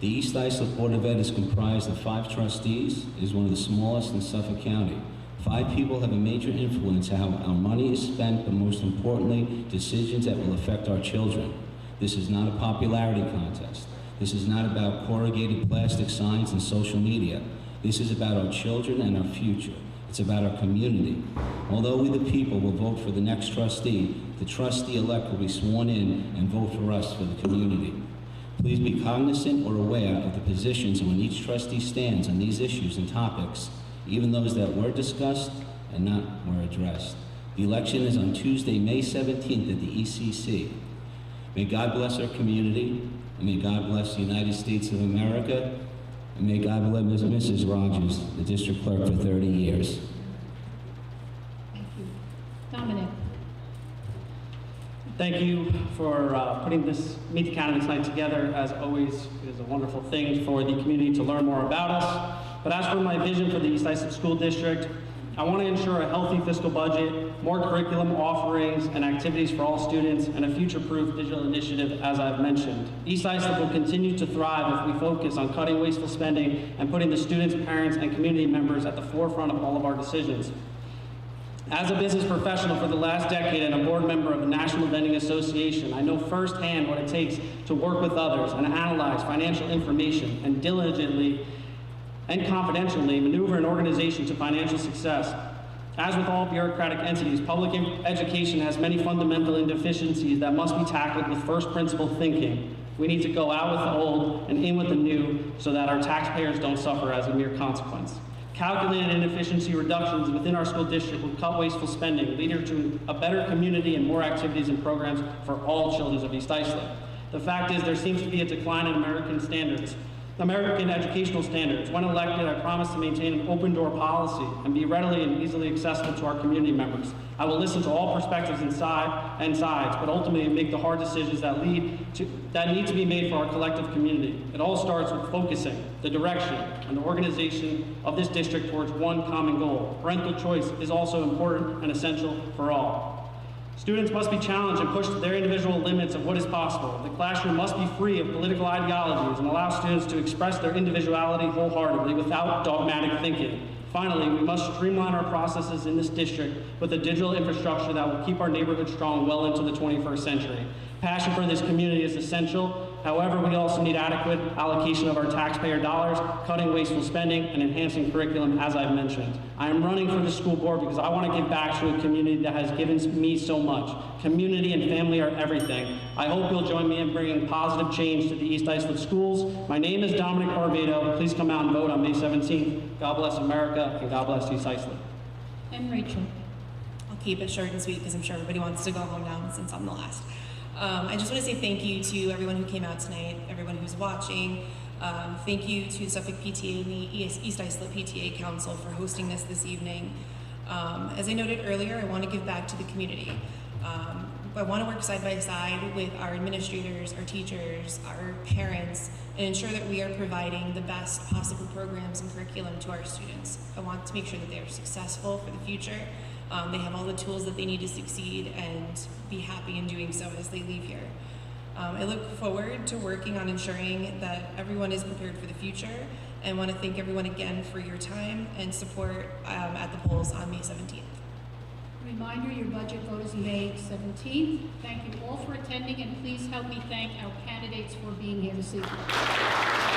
The East Islip Board of Ed is comprised of 5 trustees. It is one of the smallest in Suffolk County. 5 people have a major influence on how our money is spent, but most importantly, decisions that will affect our children. This is not a popularity contest. This is not about corrugated plastic signs and social media. This is about our children and our future. It's about our community. Although we the people will vote for the next trustee, the trustee-elect will be sworn in and vote for us for the community. Please be cognizant or aware of the positions on when each trustee stands on these issues and topics, even those that were discussed and not were addressed. The election is on Tuesday, May 17th at the ECC. May God bless our community, and may God bless the United States of America, and may God bless Mrs. Rogers, the district clerk for 30 years. Thank you. Dominic? Thank you for putting this Meet the Candidates Night together. As always, it is a wonderful thing for the community to learn more about us. But as for my vision for the East Islip School District, I want to ensure a healthy fiscal budget, more curriculum offerings and activities for all students, and a future-proof digital initiative, as I've mentioned. East Islip will continue to thrive if we focus on cutting wasteful spending and putting the students, parents, and community members at the forefront of all of our decisions. As a business professional for the last decade and a board member of the National Vending Association, I know firsthand what it takes to work with others and analyze financial information and diligently and confidentially maneuver an organization to financial success. As with all bureaucratic entities, public education has many fundamental inefficiencies that must be tackled with first principle thinking. We need to go out with the old and in with the new so that our taxpayers don't suffer as a mere consequence. Calculated inefficiency reductions within our school district will cut wasteful spending, leading to a better community and more activities and programs for all children of East Islip. The fact is, there seems to be a decline in American educational standards. When elected, I promise to maintain an open door policy and be readily and easily accessible to our community members. I will listen to all perspectives and sides, but ultimately make the hard decisions that need to be made for our collective community. It all starts with focusing the direction and the organization of this district towards one common goal. Parental choice is also important and essential for all. Students must be challenged and pushed to their individual limits of what is possible. The classroom must be free of political ideologies and allow students to express their individuality wholeheartedly without dogmatic thinking. Finally, we must streamline our processes in this district with a digital infrastructure that will keep our neighborhood strong well into the 21st century. Passion for this community is essential. However, we also need adequate allocation of our taxpayer dollars, cutting wasteful spending, and enhancing curriculum, as I've mentioned. I am running for the school board because I want to give back to a community that has given me so much. Community and family are everything. I hope you'll join me in bringing positive change to the East Islip schools. My name is Dominic Barbado. Please come out and vote on May 17th. God bless America, and God bless East Islip. And Rachel? I'll keep it short and sweet because I'm sure everybody wants to go home now since I'm the last. I just want to say thank you to everyone who came out tonight, everyone who's watching. Thank you to Suffolk PTA and the East Islip PTA Council for hosting this evening. As I noted earlier, I want to give back to the community. I want to work side by side with our administrators, our teachers, our parents, and ensure that we are providing the best possible programs and curriculum to our students. I want to make sure that they are successful for the future. They have all the tools that they need to succeed and be happy in doing so as they leave here. I look forward to working on ensuring that everyone is prepared for the future, and want to thank everyone again for your time and support at the polls on May 17th. Reminder, your budget vote is May 17th. Thank you all for attending, and please help me thank our candidates for being here this evening.